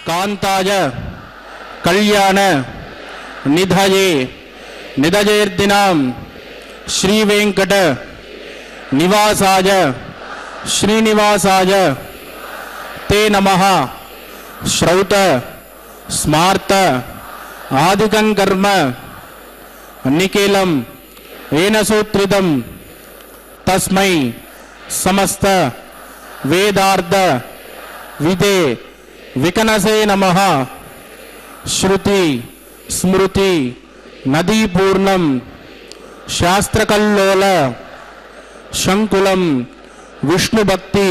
कांताय कल्याण निधये निधयेर्दिनां श्रीवेंकट निवासाय श्रीनिवासाय ते नमः। श्रौत स्मार्त आदिकं कर्म निखिलं येन सूत्रितं तस्मै समस्त वेदार्थ विदे विकनसे नमः। श्रुति स्मृति नदी पूर्णं शास्त्रकल्लोल शंकुलं विष्णुभक्ति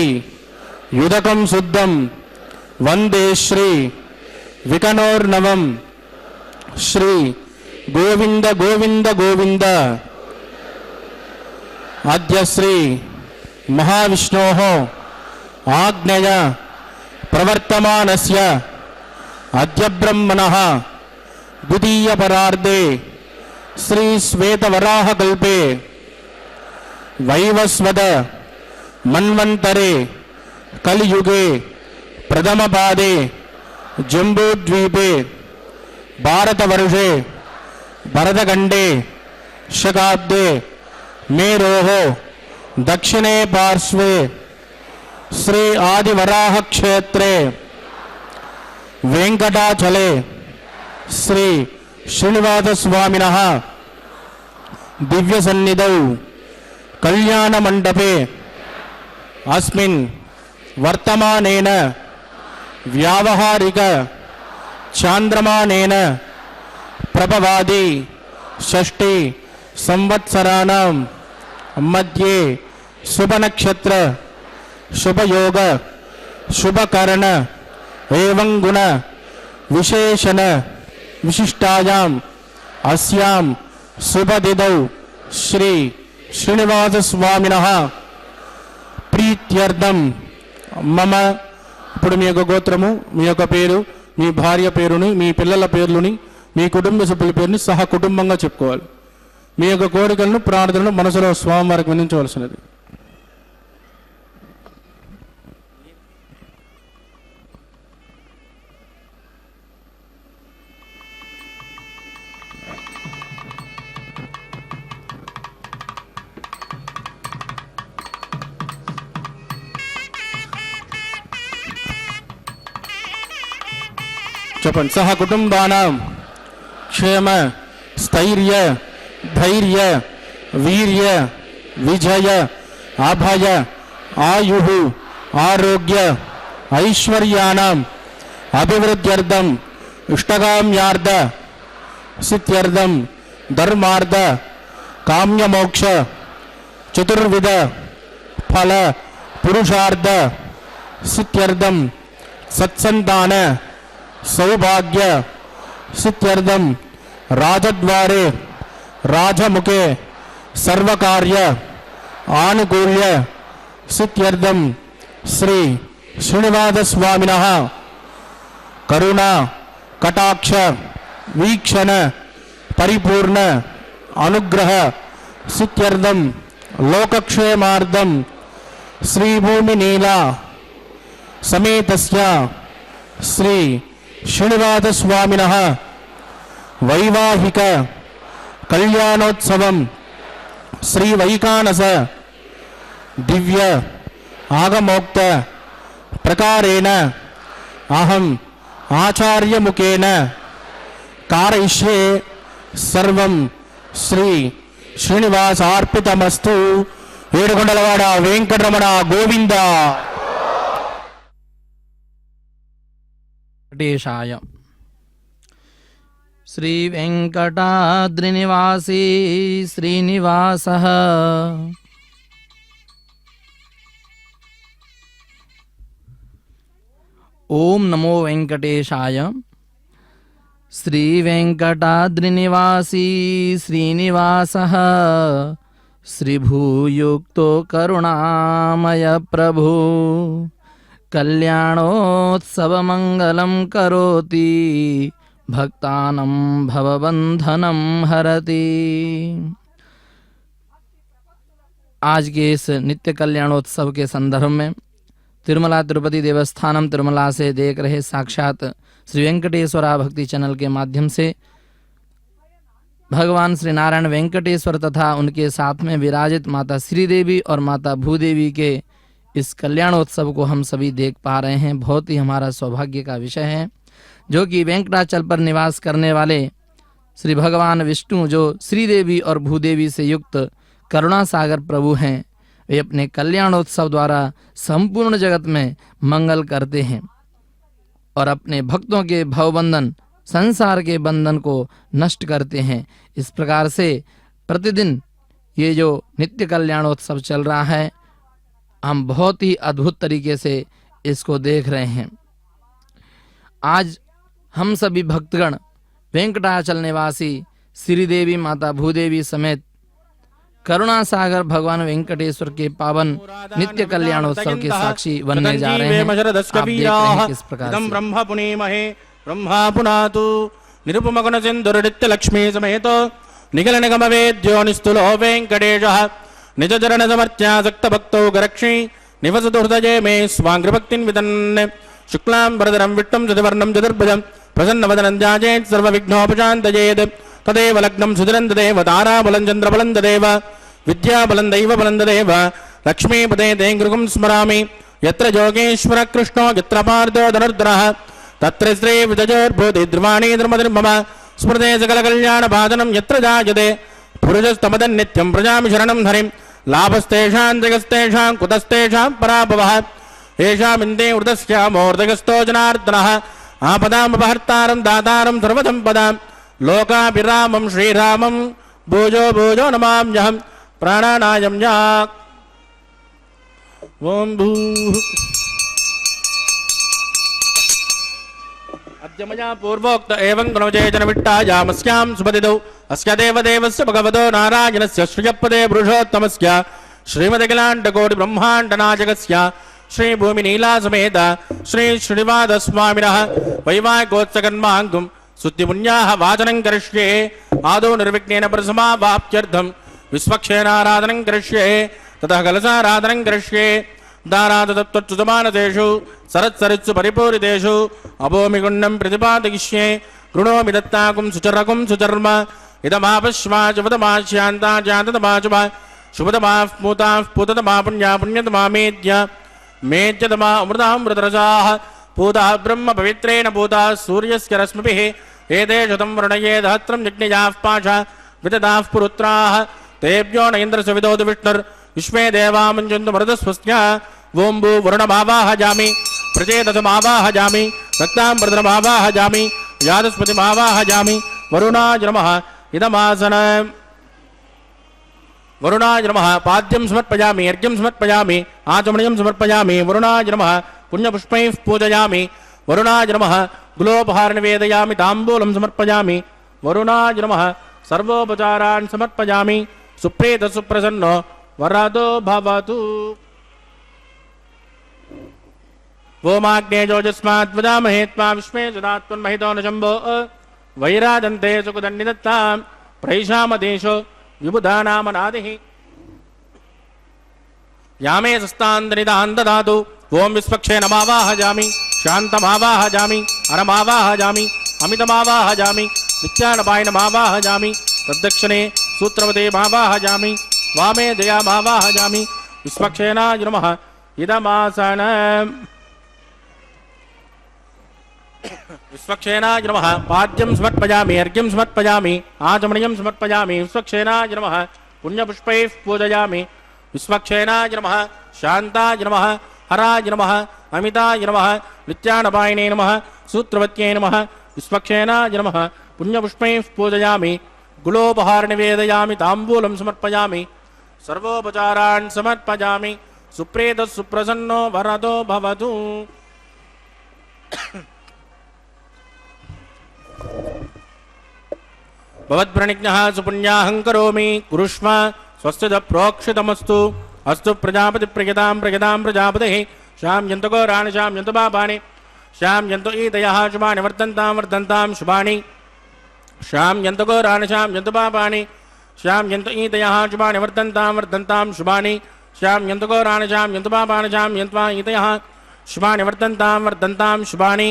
युदकं शुद्धं वंदे श्री विकनोर्नवं। श्री गोविंद गोविंद गोविंद। अद्य श्री महाविष्णोः आज्ञया प्रवर्तमानस्य अद्य ब्रह्मणः द्वितीय परार्धे श्री श्वेतवराह कल्पे वैवस्वत मन्वन्तरे कलियुगे प्रथम पादे जम्बूद्वीपे भारतवर्षे भरतखण्डे शकाब्दे मेरोः दक्षिणे पार्श्वे श्री आदिवराह क्षेत्रे वेंकटाचले श्री श्रीनिवास स्वामिनः दिव्य सन्निधौ कल्याण मंडपे अस्मिन् वर्तमानेन व्यावहारिक चांद्रमानेन प्रभवादि षष्ठी संवत्सराणां मध्ये शुभ नक्षत्र शुभ योग शुभ करण एवं गुण विशेषण विशिष्टायां अस्यां शुभ तिथौ श्री श्रीनिवास स्वामिनः प्रीत्यर्थं मम ఇప్పుడు మీ యొక్క గోత్రము మీ యొక్క పేరు మీ భార్య పేరుని మీ పిల్లల పేర్లుని మీ కుటుంబ సభ్యుల పేరుని సహ కుటుంబంగా చెప్పుకోవాలి. మీ యొక్క కోరికలను ప్రార్థనలు మనసులో స్వామివారికి వినించవలసినది. చెప్పండి. సహ కుటుంబానాం క్షేమ స్థైర్య ధైర్య వీర్య విజయ అభయ ఆయు ఆరోగ్య ఐశ్వర్యానాం అభివృద్ధ్యర్థం ఇష్టకామ్యార్థ సిద్ధ్యర్థం ధర్మార్థ కామ్యమోక్ష చతుర్విధ ఫల పురుషార్థ సిద్ధ్యర్థం సత్సంతాన సౌభాగ్య సిద్ధ్యర్థం రాజద్వారే రాజముఖే సర్వకార్య ఆనుకూల్య సిద్ధ్యర్థం శ్రీ శ్రీనివాస స్వామినః కరుణ కటాక్ష వీక్షణ పరిపూర్ణ అనుగ్రహ సిద్ధ్యర్థం లోకక్షేమార్థం శ్రీభూమి నీలా సమేతస్య శ్రీ శ్రీనివాస స్వామినః వైవాహిక కళ్యాణోత్సవం శ్రీ వైకానస దివ్య ఆగమోక్త ప్రకారేణ అహం ఆచార్యముఖేన కారయిష్యే సర్వం శ్రీ శ్రీనివాసార్పితమస్తు. ఏడుకొండలవాడ వెంకటరమణ గోవింద. వెంకటేశాయ. శ్రీ వెంకటాద్రినివాసీ శ్రీనివాసః ఓం నమో వెంకటేశాయ. శ్రీ వెంకటాద్రినివాసీ శ్రీనివాసః శ్రీభూయుక్తో కరుణామయ ప్రభు కళ్యాణోత్సవమంగళం కరోతి भक्तानं भवबंधनं हरति. आज के इस नित्य कल्याणोत्सव के संदर्भ में तिरुमला तिरुपति देवस्थानम तिरुमला से देख रहे साक्षात श्री वेंकटेश्वरा भक्ति चैनल के माध्यम से भगवान श्री नारायण वेंकटेश्वर तथा उनके साथ में विराजित माता श्रीदेवी और माता भूदेवी के इस कल्याणोत्सव को हम सभी देख पा रहे हैं. बहुत ही हमारा सौभाग्य का विषय है जो कि वेंकटाचल पर निवास करने वाले श्री भगवान विष्णु जो श्रीदेवी और भूदेवी से युक्त करुणा सागर प्रभु हैं, वे अपने कल्याणोत्सव द्वारा संपूर्ण जगत में मंगल करते हैं और अपने भक्तों के भवबंधन संसार के बंधन को नष्ट करते हैं. इस प्रकार से प्रतिदिन ये जो नित्य कल्याणोत्सव चल रहा है हम बहुत ही अद्भुत तरीके से इसको देख रहे हैं. आज हम सभी भक्तगण वेंकटाचल निवासी श्रीदेवी माता भूदेवी समेत करुणा सागर भगवान वेंकटेश्वर के पावन नित्य कल्याणोत्सव के साक्षी बनने जा रहे हैं. आप देख रहे हैं किस प्रकार से ब्रह्म पुनीमहे ब्रह्मा पुनातु निरुपमगुण सिंधुर नित्य लक्ष्मी समेत निखिल निगम वेद्यो निस्तुलो वेंकटेशः निज चरण समर्च्या सक्त भक्तो गरक्षी निवसतु हृदये मे स्वांग्रभक्तिं विदन् शुक्लां वरदरं विष्णुं चतुर्वर्णं चतुर्भुजं प्रसन्नवदनं ध्यायेत् सर्वविघ्नोपशान्तयेत् तदेव लग्नं सुधिरं तदेव ताराबलं चन्द्रबलं तदेव विद्याबलं दैवबलं तदेव लक्ष्मीपदे ते गुरुं स्मरामि. यत्र योगेश्वर कृष्णो यत्र पार्थो धनुर्धरः तत्र श्री विजयोर्भूति ध्रुवाणी धर्मधर्मम स्मृते सकलकल्याणभाजनं यत्र जायते पुरुषस्तमदन्नित्यं प्रजामि शरणं हरिं लाभस्तेषां जगस्तेषां कुतस्तेषां पराभवः येषामिन्दे वृतस्यामोर्धगस्तो जनार्दनः आपदामपहर्तारं दातारं सर्वसम्पदां लोकाभिरामं श्रीरामं भूजो भूजो नमाम्यहं प्राणानायं याक् ओं भूः अद्य मया पूर्वोक्त एवं गुणवचेतन विट्टायामस्यां सुपतितौ अस्य देवदेवस्य भगवतो नारायणस्य श्रियपदे पुरुषोत्तमस्य श्रीमदखिलाण्डकोटिब्रह्माण्डनायकस्य श्री भूमि नीला समेत श्री श्रीनिवास स्वामिनः वैवाहिकोत्सकर्माङ्गुं स्तुतिपुण्याः वाचनं करिष्ये आदौ निर्विघ्नेन प्रसमावाप्त्यर्थं विश्वक्षेणाराधनं करिष्ये ततः कलशाराधनं करिष्ये दारादत्तच्युतमानसेषु सरत्सरित्सु परिपूरितेषु अभोमिगुण्डं प्रतिपादयिष्ये गृणोमि दत्ताकुं सुचरकुं सुचर्म इदमापश्मा शुभतमाश्यान्ता जाततमाशुभ शुभतमाः पूताः पूततमा पुण्या पुण्यतमा मेद्यतमा अमृतामृतरसाः पूताः ब्रह्म पवित्रेण पूताः सूर्यस्य रश्मिभिः एते शतं वृणये दहत्रं यज्ञयाः पाशा विददाः पुरुत्राः तेभ्यो न इन्द्रस्य विदोद विष्णुर्विश्वे देवा मुञ्जन्तु मरुतस्वस्या वोम्बु वरुणमावाहजामि प्रचेतसमावाहजामि रक्ताम्बरमावाहजामि यादस्पतिमावाहजामि वरुणाय नमः इदमासन वरुणाय नमः पाद्यं समर्पयामि अर्घ्यं समर्पयामि आचमनीयं समर्पयामि वरुणाय नमः पुण्यपुष्पैः पूजयामि वरुणाय नमः गुलोपहार निवेदयामि ताम्बूलं समर्पयामि वरुणाय नमः सर्वोपचारान् समर्पयामि सुप्रीत सुप्रसन्नो वरदो भवतु ओमाग्नेयोजस्मात् वदामहे त्वा विश्वे सदात्मन्महितो न शम्भो वैराजन्ते सुखदन्निदत्तां प्रैषामदेशो विबुधानामनादिः यामे सस्तान्दनिदान् ददातु ओं विश्वक्षेणमावाहजामि शान्तमावाहजामि अरमावाहजामि अमितमावाहजामि नित्यानपायनमावाहजामि तद्दक्षिणे सूत्रवतेमावाहजामि वामे दयामावाहजामि विश्वक्षेणाय नमः इदमासन विश्वक्षेणाय नमः पाद्यं समर्पयामि अर्घ्यं समर्पयामि आचमनीयं समर्पयामि विश्वक्षेणाय नमः पुण्यपुष्पैः पूजयामि विश्वक्षेणाय नमः शान्ताय नमः हराय नमः अमिताय नमः नित्यानपायिने नमः सूत्रवत्यै नमः विश्वक्षेणाय नमः पुण्यपुष्पैः पूजयामि गुलोपहार निवेदयामि ताम्बूलं समर्पयामि सर्वोपचारान् समर्पयामि सुप्रीतः सुप्रसन्नो वरदो भवतु भवद्प्रणिज्ञः सुपुण्याहं करोमि कुरुष्व स्वस्तिद प्रोक्षितमस्तु अस्तु प्रजापतिप्रियतां प्रयतां प्रजापतिः शाम्यन्तको राणि शाम्यन्तु पापानि शाम्यन्तु ईदयः शुभानि वर्धन्तां वर्धन्तां शुभानि शाम्यन्तको राणि शाम्यन्तु पापानि शाम्यन्तु ईदयः शुभानि वर्धन्तां वर्धन्तां शुभानि शाम्यन्तको राणि शाम्यन्तु पापानि शाम्यन्त्वा ईदयः शुभानि वर्धन्तां वर्धन्तां शुभानि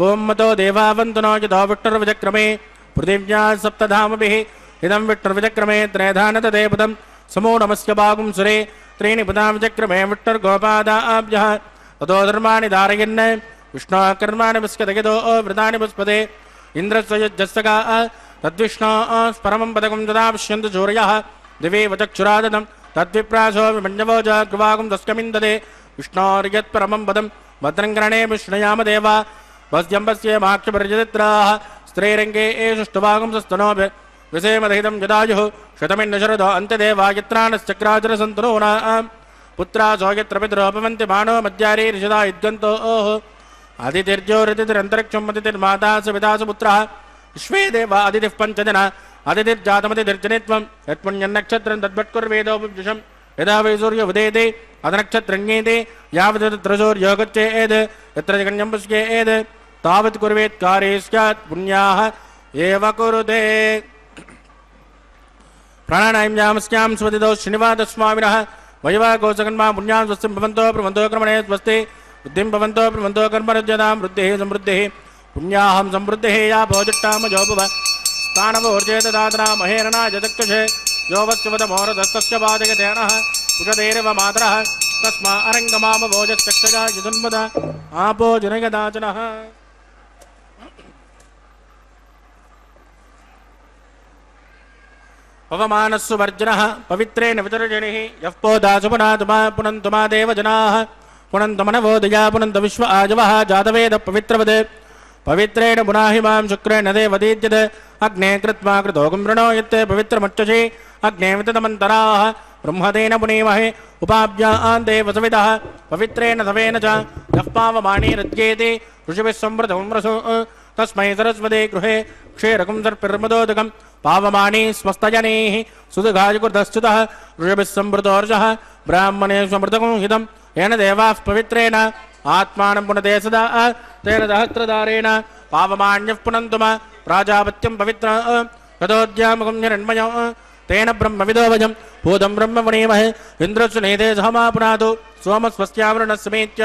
ओं मतो देवावन्तु नो यतो विष्णुर्विचक्रमे पृथिव्या सप्तधामभिः इदं विष्णुर्विचक्रमे त्रयधान तदेपदं समो नमस्य बागुं सुरे त्रीणि पदां विचक्रमे विष्णुर्गोपादाभ्यः ततो धर्माणि धारयन् विष्णोः कर्माणि पुष्कतयतो वृतानि पुष्पते इन्द्रस्य युज्जस्तका तद्विष्णोः परमं पदकं तदा पश्यन्तु सूर्यः दिवे वचक्षुरादतं तद्विप्रासो विमन्यवो च कृवागुं तस्कमिन्दते विष्णोर्यत्परमं पदं भद्रङ्करणे विष्णुयाम देवा वस्यम्बस्य माक्षपर्यदित्राः स्त्रीरङ्गे एषुष्टभागं सस्तनोभ्य विषेमदहितं यदायुः शतमिन्नशरदो अन्त्यदेवा यत्राणश्चक्राचरसन्तनूनां पुत्रासो यत्र पितरोपवन्ति मानो मध्यारीरिषदा युद्गन्तोः अदितिर्ज्योरितिरन्तरिक्षं अदितिर्माता स पिता स पुत्रः विश्वे देवा अदितिः पञ्चजना अदितिर्जातमदितिर्जनित्वं यत्पुण्यन्नक्षत्रं तद्भट्कुर्वेदोपविशं यदा वै सूर्य उदेते अदनक्षत्रण्येते यावदत्र सूर्यो गच्छेत् यत्र जगन्यं पुष्येत् तावत् कुर्वेत् कार्ये स्यात् पुण्याः एव कुरुते प्राणायामस्यां स्वदितो श्रीनिवासस्वामिनः वैवाकोशकर्मा पुण्यां स्वस्तिं भवन्तो प्रवन्तो कर्मणे स्वस्ति बुद्धिं भवन्तो प्रवन्तो कर्मरज्यतां वृद्धिः समृद्धिः पुण्याहं समृद्धिः या भोजट्टामजो भव स्थानवोर्जेत दातरा महेरणा जदक्षे यो वस्यवदमोरदस्तस्य पादयतेनः कुशदेरव मातरः तस्मा अरङ्गमामभोजश्चक्षजा यदुन्मद आपो जनयदाचनः पवमानस्सु वर्जनः पवित्रेण वितर्जनिः यः पोदासुपुनातुमा पुनन्तुमा देवजनाः पुनन्तमनवोदया पुनन्त विश्व आजवः जातवेद पवित्रवद पवित्रेण पुनाहि मां शुक्रेण देवदीद्यते अग्ने कृत्वा कृतोगं वृणो यत्ते पवित्रमुच्यसे अग्ने विततमन्तराः ब्रह्मतेन पुनीमहे उपाभ्यां देवसविदः पवित्रेण सवेन च यः पावमाने रज्येते ऋषिभिः संवृतं रसो तस्मै सरस्वते गृहे क्षीरकं सर्पिर्मदोदकं पावमाने स्वस्तजनैः सुदघायुकृतश्च्युतः ऋषिभिः संवृतोर्जः ब्राह्मणे स्वमृतकं हितं येन देवाः पवित्रेण आत्मानं पुनते सदा तेन सहस्रदारेण पावमान्यः पुनन्तुम प्राजापत्यं पवित्र तदोद्यामकं हिरण्मय तेन ब्रह्मविदो वयं भूतं ब्रह्म वणीमहे इन्द्रस्य नेदे सहमा पुनादो सोमस्वस्यावरणस्मेत्य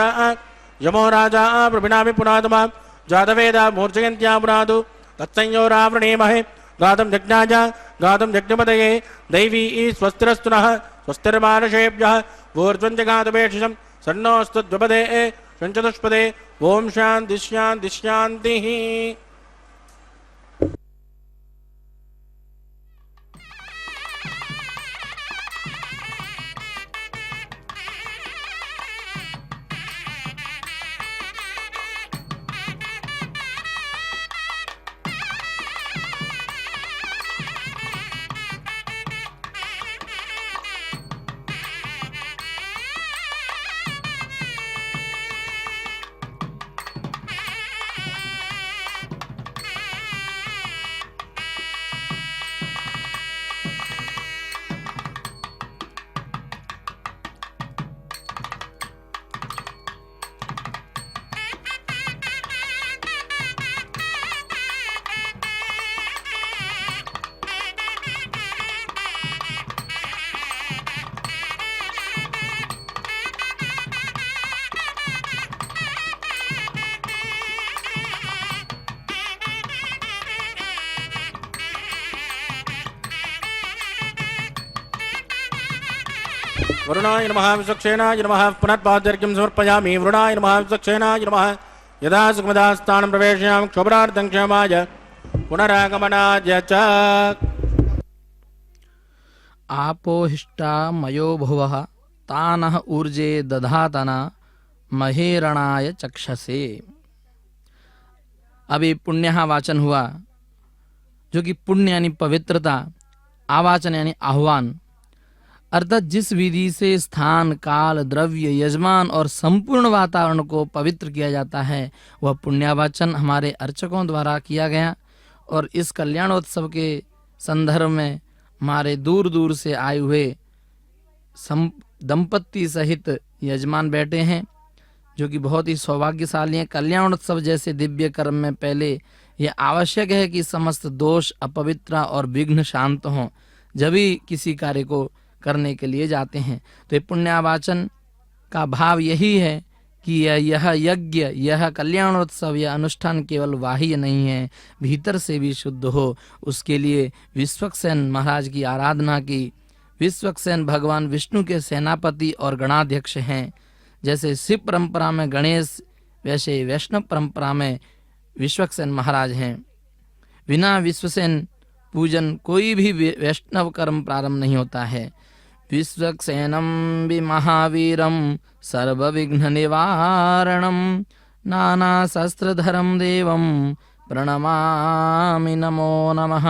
यमो राजा प्रभिनामि पुनादमा जातवेदा मूर्जयन्त्या पुनादो तत्संयोरावृणीमहे गातुं यज्ञाय गातुं यज्ञपतये दैवी स्वस्तिरस्तु नः स्वस्तिर्मानुषेभ्यः ऊर्ध्वं जगातुमेषिषं सन्नोऽस्तु द्विपदे षञ्चतुष्पदे ओम शांति शांति शांति। वरुणाय नमः विचक्षेणाय नमः पुनर्पाद्यर्घ्यं समर्पयामि वरुणाय नमः विचक्षेणाय नमः यदा सुखमदास्थानं प्रवेशयामि क्षोभरार्थं क्षमाय पुनरागमनाय च। आपोहिष्टा मयो भुवः तानः ऊर्जे दधातना महेरणाय चक्षसे। अभी पुण्य वाचन हुआ, जो कि पुण्य यानी पवित्रता, आवाचन यानी आह्वान, अर्थात जिस विधि से स्थान काल द्रव्य यजमान और संपूर्ण वातावरण को पवित्र किया जाता है वह पुण्यावाचन हमारे अर्चकों द्वारा किया गया। और इस कल्याणोत्सव के संदर्भ में हमारे दूर दूर से आए हुए दंपत्ति सहित यजमान बैठे हैं, जो कि बहुत ही सौभाग्यशाली हैं। कल्याणोत्सव जैसे दिव्य कर्म में पहले यह आवश्यक है कि समस्त दोष अपवित्र और विघ्न शांत हों, जब भी किसी कार्य को करने के लिए जाते हैं। तो ये पुण्यावाचन का भाव यही है कि यह यज्ञ, यह कल्याणोत्सव, यह अनुष्ठान केवल बाह्य नहीं है, भीतर से भी शुद्ध हो। उसके लिए विश्वक्सेन महाराज की आराधना की। विश्वक्सेन भगवान विष्णु के सेनापति और गणाध्यक्ष हैं। जैसे शिव परंपरा में गणेश, वैसे वैष्णव परंपरा में विश्वक्सेन महाराज हैं। बिना विश्वसेन पूजन कोई भी वैष्णव कर्म प्रारंभ नहीं होता है। विश्वक्सेनम महावीरम सर्वविघ्न निवारणम नाना शस्त्रधरम देवम प्रणमामि नमो नमः।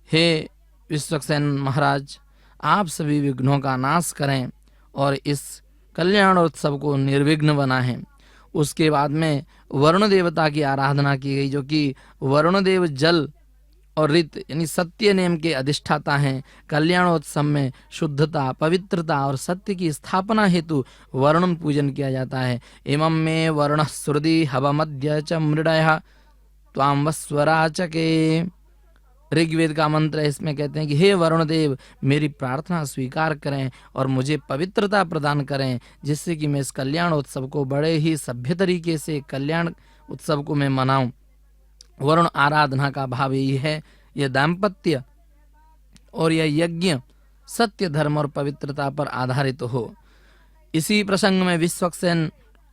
हे विश्वक्सेन महाराज, आप सभी विघ्नों का नाश करें और इस कल्याणोत्सव को निर्विघ्न बनाएं। उसके बाद में वरुण देवता की आराधना की गई, जो कि वरुण देव जल और ऋत यानी सत्य नेम के अधिष्ठाता हैं। कल्याणोत्सव में शुद्धता, पवित्रता और सत्य की स्थापना हेतु वरुण पूजन किया जाता है। इमं मे वरुण श्रुति हवमद्य च मृडयः त्वां वस्वराचके। ऋग्वेद का मंत्र है, इसमें कहते हैं कि हे वरुण देव, मेरी प्रार्थना स्वीकार करें और मुझे पवित्रता प्रदान करें, जिससे कि मैं इस कल्याणोत्सव को बड़े ही सभ्य तरीके से कल्याण उत्सव को मैं मनाऊं। वरुण आराधना का भाव यही है, यह दाम्पत्य और यह यज्ञ सत्य, धर्म और पवित्रता पर आधारित हो। इसी प्रसंग में विश्वक्सेन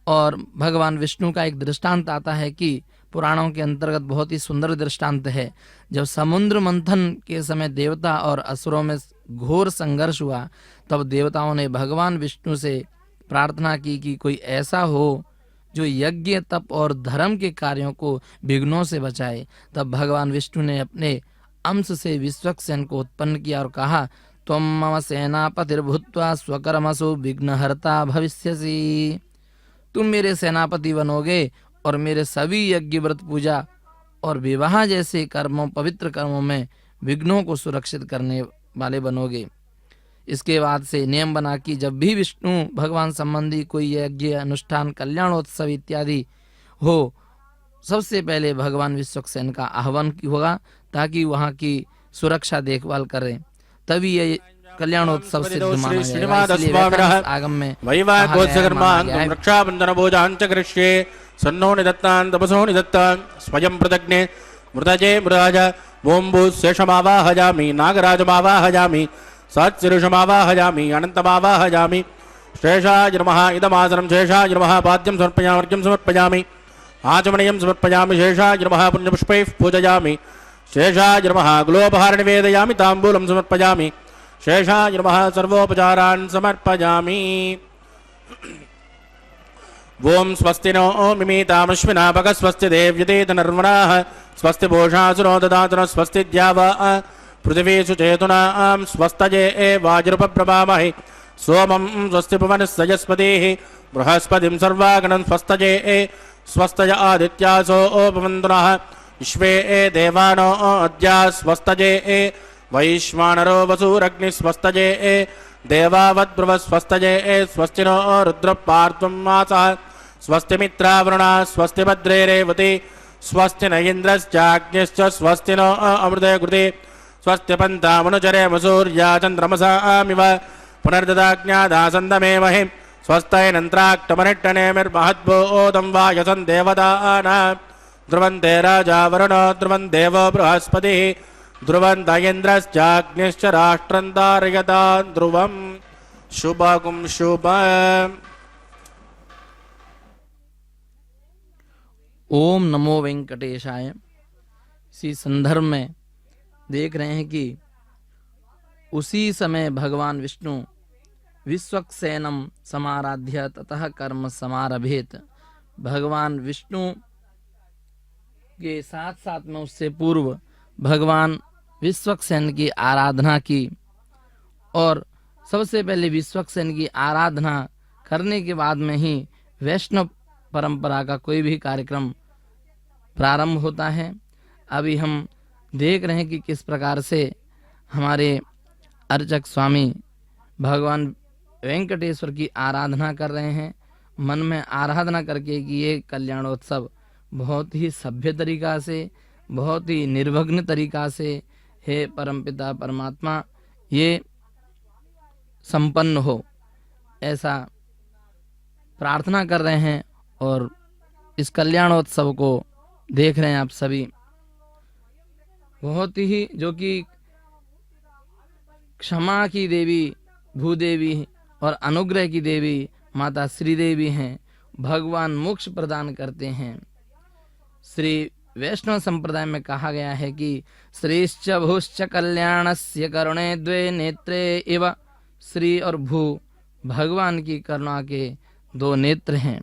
और भगवान विष्णु का एक दृष्टांत आता है कि पुराणों के अंतर्गत बहुत ही सुंदर दृष्टांत है। जब समुद्र मंथन के समय देवता और असुरों में घोर संघर्ष हुआ, तब देवताओं ने भगवान विष्णु से प्रार्थना की कि कोई ऐसा हो जो यज्ञ, तप और धर्म के कार्यों को विघ्नों से बचाए। तब भगवान विष्णु ने अपने अंश से विश्वक्सेन को उत्पन्न किया और कहा, त्वं मम सेनापतिर्भूत्वा स्वकर्मसु विघ्नहर्ता भविष्यसि। तुम मेरे सेनापति बनोगे और मेरे सभी यज्ञ, व्रत, पूजा और विवाह जैसे कर्मों, पवित्र कर्मों में विघ्नों को सुरक्षित करने वाले बनोगे। इसके बाद से नियम बना कि जब भी विष्णु भगवान संबंधी कोई यज्ञ, अनुष्ठान, कल्याणोत्सव इत्यादि हो, सबसे पहले भगवान विश्वक्सेन का आह्वान होगा ताकि वहाँ की सुरक्षा देखभाल करें, तभी ये कल्याणोत्सव सिद्ध माना जाएगा। इसलिए वैखानस आगम में कहा गया है, माना गया है। रक्षाबंधन भोजांच कृष्ये सन्नो निदत्तान् तपसो निदत्तान् स्वयं प्रदग्ने मृतजे मृराज वोम्बु शेषमावाहयामि नागराजमावाहयामि सत्शिरुषमावाहयामि अनन्तमावाहयामि शेषाय नमः इदमासनं शेषाय नमः पाद्यं समर्पयामि अर्घ्यं समर्पयामि आचमनीयं समर्पयामि शेषाय नमः पुण्यपुष्पैः पूजयामि शेषाय नमः गुलोपहार निवेदयामि ताम्बूलं समर्पयामि शेषाय नमः सर्वोपचारान् समर्पयामि। ओम स्वस्ति नो मिमीतामश्विनापक स्वस्ति देव्यतेत नर्वणाः स्वस्ति भूषासुरो ददातु स्वस्ति द्यावा पृथिवीषु चेतुनां स्वस्तये वाजुरुपप्रभामहि सोमं स्वस्ति पवनस्सजस्पतिः बृहस्पतिं सर्वागणं स्वस्तये स्वस्तय आदित्यासो भवन्तु नः विश्वे देवानो अद्या स्वस्तये वैश्वानरो वसुरग्निः स्वस्तये देवावद्ब्रुवस्वस्तये स्वस्ति नो रुद्रपार्त्वं मासः स्वस्ति मित्रावरुणा स्वस्ति भद्रे रेवती स्वस्ति न इन्द्रश्चाग्निश्च स्वस्ति नो अमृते कृते स्वस्ति पन्तामनुचरेम सूर्या चन्द्रमसामिव पुनर्ददाज्ञादासन्दमे महि स्वस्तैनन्त्राक्तमनिट्टनेमिर्महद्भूतं वायसं देवतानां ध्रुवन्ते राजा वरुणो ध्रुवं देवो बृहस्पतिः ध्रुवन्त इन्द्रश्चाग्निश्च राष्ट्रं धारयतां ध्रुवं शुभगुं शुभ। ओम नमो वेंकटेशाय। इसी संदर्भ में देख रहे हैं कि उसी समय भगवान विष्णु विश्वक्सेनम समाराध्य ततः कर्म समारभेत। भगवान विष्णु के साथ साथ में उससे पूर्व भगवान विश्वक्सेन की आराधना की और सबसे पहले विश्वक्सेन की आराधना करने के बाद में ही वैष्णव परंपरा का कोई भी कार्यक्रम प्रारंभ होता है। अभी हम देख रहे हैं कि किस प्रकार से हमारे अर्चक स्वामी भगवान वेंकटेश्वर की आराधना कर रहे हैं, मन में आराधना करके कि ये कल्याणोत्सव बहुत ही सभ्य तरीका से, बहुत ही निर्विघ्न तरीका से हे परमपिता परमात्मा ये संपन्न हो, ऐसा प्रार्थना कर रहे हैं। और इस कल्याणोत्सव को देख रहे हैं आप सभी, बहुत ही जो कि क्षमा की देवी भूदेवी और अनुग्रह की देवी माता श्रीदेवी हैं, भगवान मोक्ष प्रदान करते हैं। श्री वैष्णव संप्रदाय में कहा गया है कि श्रीश्च भूश्च कल्याणस्य करुणे द्वे नेत्रे इव। श्री और भू भगवान की करुणा के दो नेत्र हैं,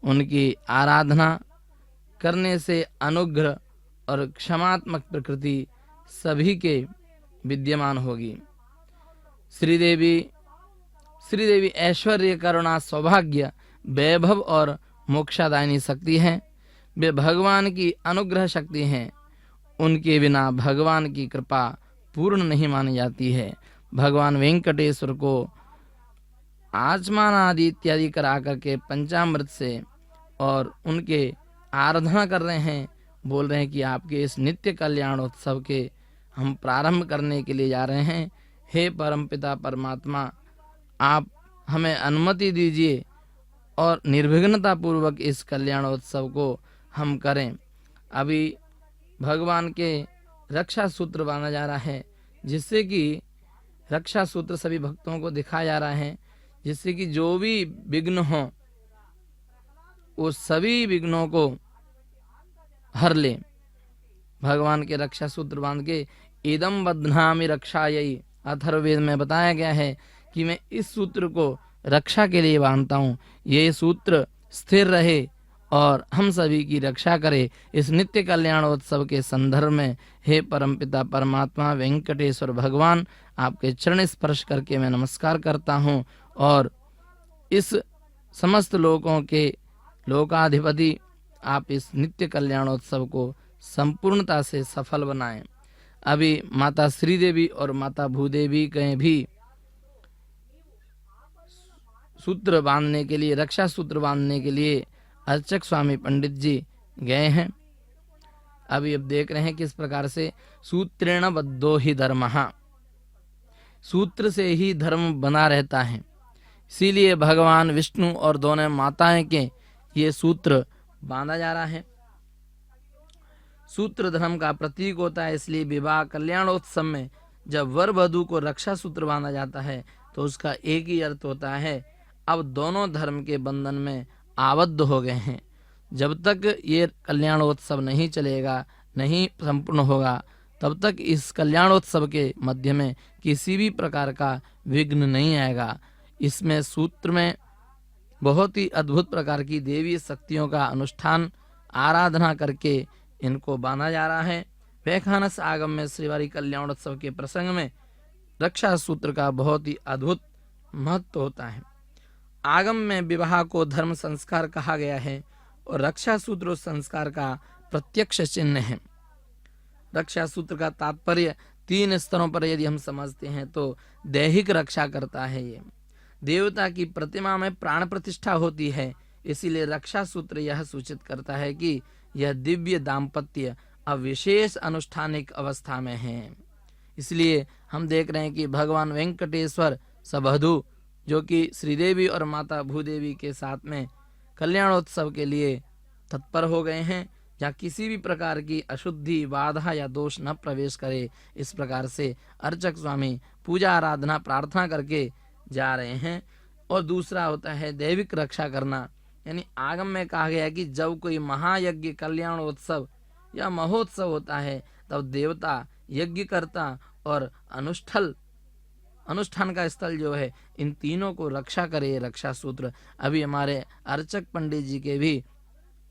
उनकी आराधना करने से अनुग्रह और क्षमात्मक प्रकृति सभी के विद्यमान होगी। श्रीदेवी ऐश्वर्य करुणा सौभाग्य वैभव और मोक्षदायिनी शक्ति है। वे भगवान की अनुग्रह शक्ति हैं, उनके बिना भगवान की कृपा पूर्ण नहीं मानी जाती है। भगवान वेंकटेश्वर को आचमान आदि इत्यादि करा करके पंचामृत से और उनके आराधना कर रहे हैं, बोल रहे हैं कि आपके इस नित्य कल्याणोत्सव के हम प्रारंभ करने के लिए जा रहे हैं। हे परमपिता परमात्मा, आप हमें अनुमति दीजिए और निर्विघ्नता पूर्वक इस कल्याणोत्सव को हम करें। अभी भगवान के रक्षा सूत्र बांधा जा रहा है, जिससे कि रक्षा सूत्र सभी भक्तों को दिखाया जा रहा है, जिससे कि जो भी विघ्न हो वो सभी विघ्नों को हर ले। भगवान के रक्षा सूत्र बांध के इदम बध्नामि रक्षायै, अथर्ववेद में बताया गया है कि मैं इस सूत्र को रक्षा के लिए बांधता हूँ, ये सूत्र स्थिर रहे और हम सभी की रक्षा करे। इस नित्य कल्याणोत्सव के संदर्भ में हे परमपिता परमात्मा वेंकटेश्वर भगवान, आपके चरण स्पर्श करके मैं नमस्कार करता हूँ और इस समस्त लोकों के लोकाधिपति आप इस नित्य कल्याणोत्सव को संपूर्णता से सफल बनाएं। अभी माता श्रीदेवी और माता भूदेवी के भी सूत्र बांधने के लिए, रक्षा सूत्र बांधने के लिए अर्चक स्वामी पंडित जी गए हैं। अभी अब देख रहे हैं किस प्रकार से सूत्रेण बद्धो ही धर्मः, सूत्र से ही धर्म बना रहता है। इसीलिए भगवान विष्णु और दोनों माताएं के ये सूत्र बांधा जा रहा है। सूत्र धर्म का प्रतीक होता है, इसलिए विवाह कल्याणोत्सव में जब वर वधू को रक्षा सूत्र बांधा जाता है तो उसका एक ही अर्थ होता है, अब दोनों धर्म के बंधन में आबद्ध हो गए हैं। जब तक ये कल्याणोत्सव नहीं चलेगा, नहीं संपूर्ण होगा, तब तक इस कल्याणोत्सव के मध्य में किसी भी प्रकार का विघ्न नहीं आएगा। इसमें सूत्र में बहुत ही अद्भुत प्रकार की देवी शक्तियों का अनुष्ठान आराधना करके इनको बांधा जा रहा है। व्याख्यानस आगम में श्रीवारी कल्याणोत्सव के प्रसंग में रक्षा सूत्र का बहुत ही अद्भुत महत्व होता है। आगम में विवाह को धर्म संस्कार कहा गया है और रक्षा सूत्र उस संस्कार का प्रत्यक्ष चिन्ह है। रक्षा सूत्र का तात्पर्य 3 स्तरों पर यदि हम समझते हैं तो दैहिक रक्षा करता है। ये देवता की प्रतिमा में प्राण प्रतिष्ठा होती है, इसीलिए रक्षा सूत्र यह सूचित करता है कि यह दिव्य दाम्पत्य अब विशेष अनुष्ठानिक अवस्था में है। इसलिए हम देख रहे हैं कि भगवान वेंकटेश्वर सवधू जो कि श्रीदेवी और माता भूदेवी के साथ में कल्याणोत्सव के लिए तत्पर हो गए हैं, जहाँ किसी भी प्रकार की अशुद्धि, बाधा या दोष न प्रवेश करे, इस प्रकार से अर्चक स्वामी पूजा आराधना प्रार्थना करके जा रहे हैं। और दूसरा होता है दैविक रक्षा करना, यानी आगम में कहा गया कि जब कोई महायज्ञ, कल्याणोत्सव या महोत्सव होता है तब देवता, यज्ञकर्ता और अनुष्ठान का स्थल जो है, इन तीनों को रक्षा करे रक्षा सूत्र। अभी हमारे अर्चक पंडित जी के भी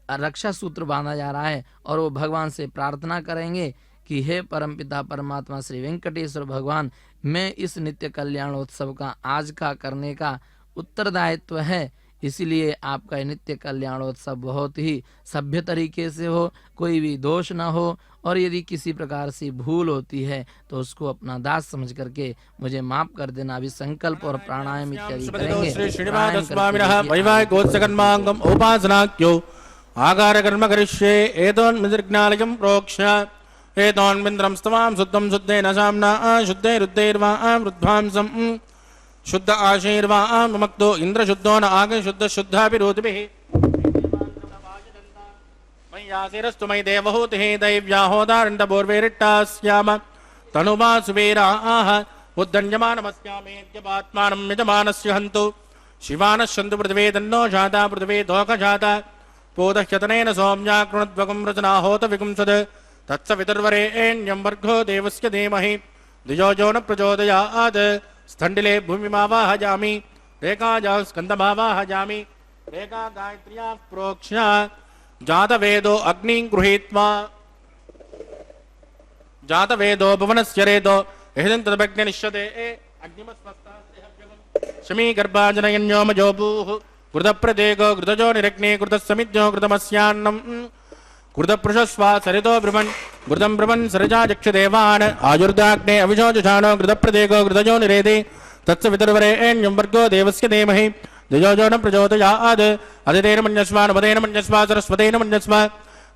रक्षा सूत्र बांधा जा रहा है और वो भगवान से प्रार्थना करेंगे कि हे परमपिता परमात्मा श्री वेंकटेश्वर भगवान, मैं इस नित्य कल्याणोत्सव का आज का करने का उत्तरदायित्व है, इसीलिए आपका नित्य कल्याणोत्सव बहुत ही सभ्य तरीके से हो, कोई भी दोष ना हो, और यदि किसी प्रकार से भूल होती है तो उसको अपना दास समझ करके मुझे माफ कर देना। अभी संकल्प और प्राणायाम इत्यादि करेंगे। श्री श्रीनिवास स्वामिनः वैवाहिकोत्सकर्मांगम उपासनाख्यो आकार कर्म करिष्ये एतोन्मिर्ज्ञालयं प्रोक्ष्य एतोन्मिन्द्रं स्तवां शुद्धं शुद्धेन साम्ना शुद्धैरुद्धैर्वा वृद्ध्वांसं शुद्ध आशीर्वा मक्तो इंद्र शुद्धो न आगे शुद्ध शुद्धाभिरोधिभिः मय्यासिरस्तु मयि देवहूतिः दैव्याहोदारण्डपूर्वैरिट्टास्याम तनुवा सुवीराः उद्दण्यमानमस्यामेद्यपात्मानं यजमानस्य हन्तु शिवानः सन्तु पृथिवी तन्नो जाता पृथिवी दोकजाता पोदह्यतनेन सौम्या कृणद्वगं रचनाहोत विगुंसद तत्सवितुर्वरेण्यं वर्गो देवस्य धीमहि धियो यो न प्रचोदयात् स्थण्डिले भूमिमावाहयामि रेखाजा स्कन्दमावाहयामि रेखा गायत्र्या प्रोक्ष्य जातवेदो अग्निं गृहीत्वा जातवेदो भुवनस्य रेदो एहिदन्तदग्निनिश्यते अग्निमस्मस्तास्ते शमी गर्भाजनयन्योमजोभूः कृतप्रदेगो कृतजो निरग्ने कृतसमिद्यो कृतमस्यान्नं कृतपृषस्वा सरितो ब्रह्मन् घृतं ब्रह्मन् सरजा चक्षुदेवान् आयुर्दाग्ने अविशोजुषाणो कृतप्रदेगो कृतजो निरेदे तत्सवितुर्वरेण्यं वर्गो देवस्य धीमहि धियो यो न प्रचोदयात् अदितेन मन्यस्वा नवदेन मन्यस्वा सरस्वतेन मन्यस्वा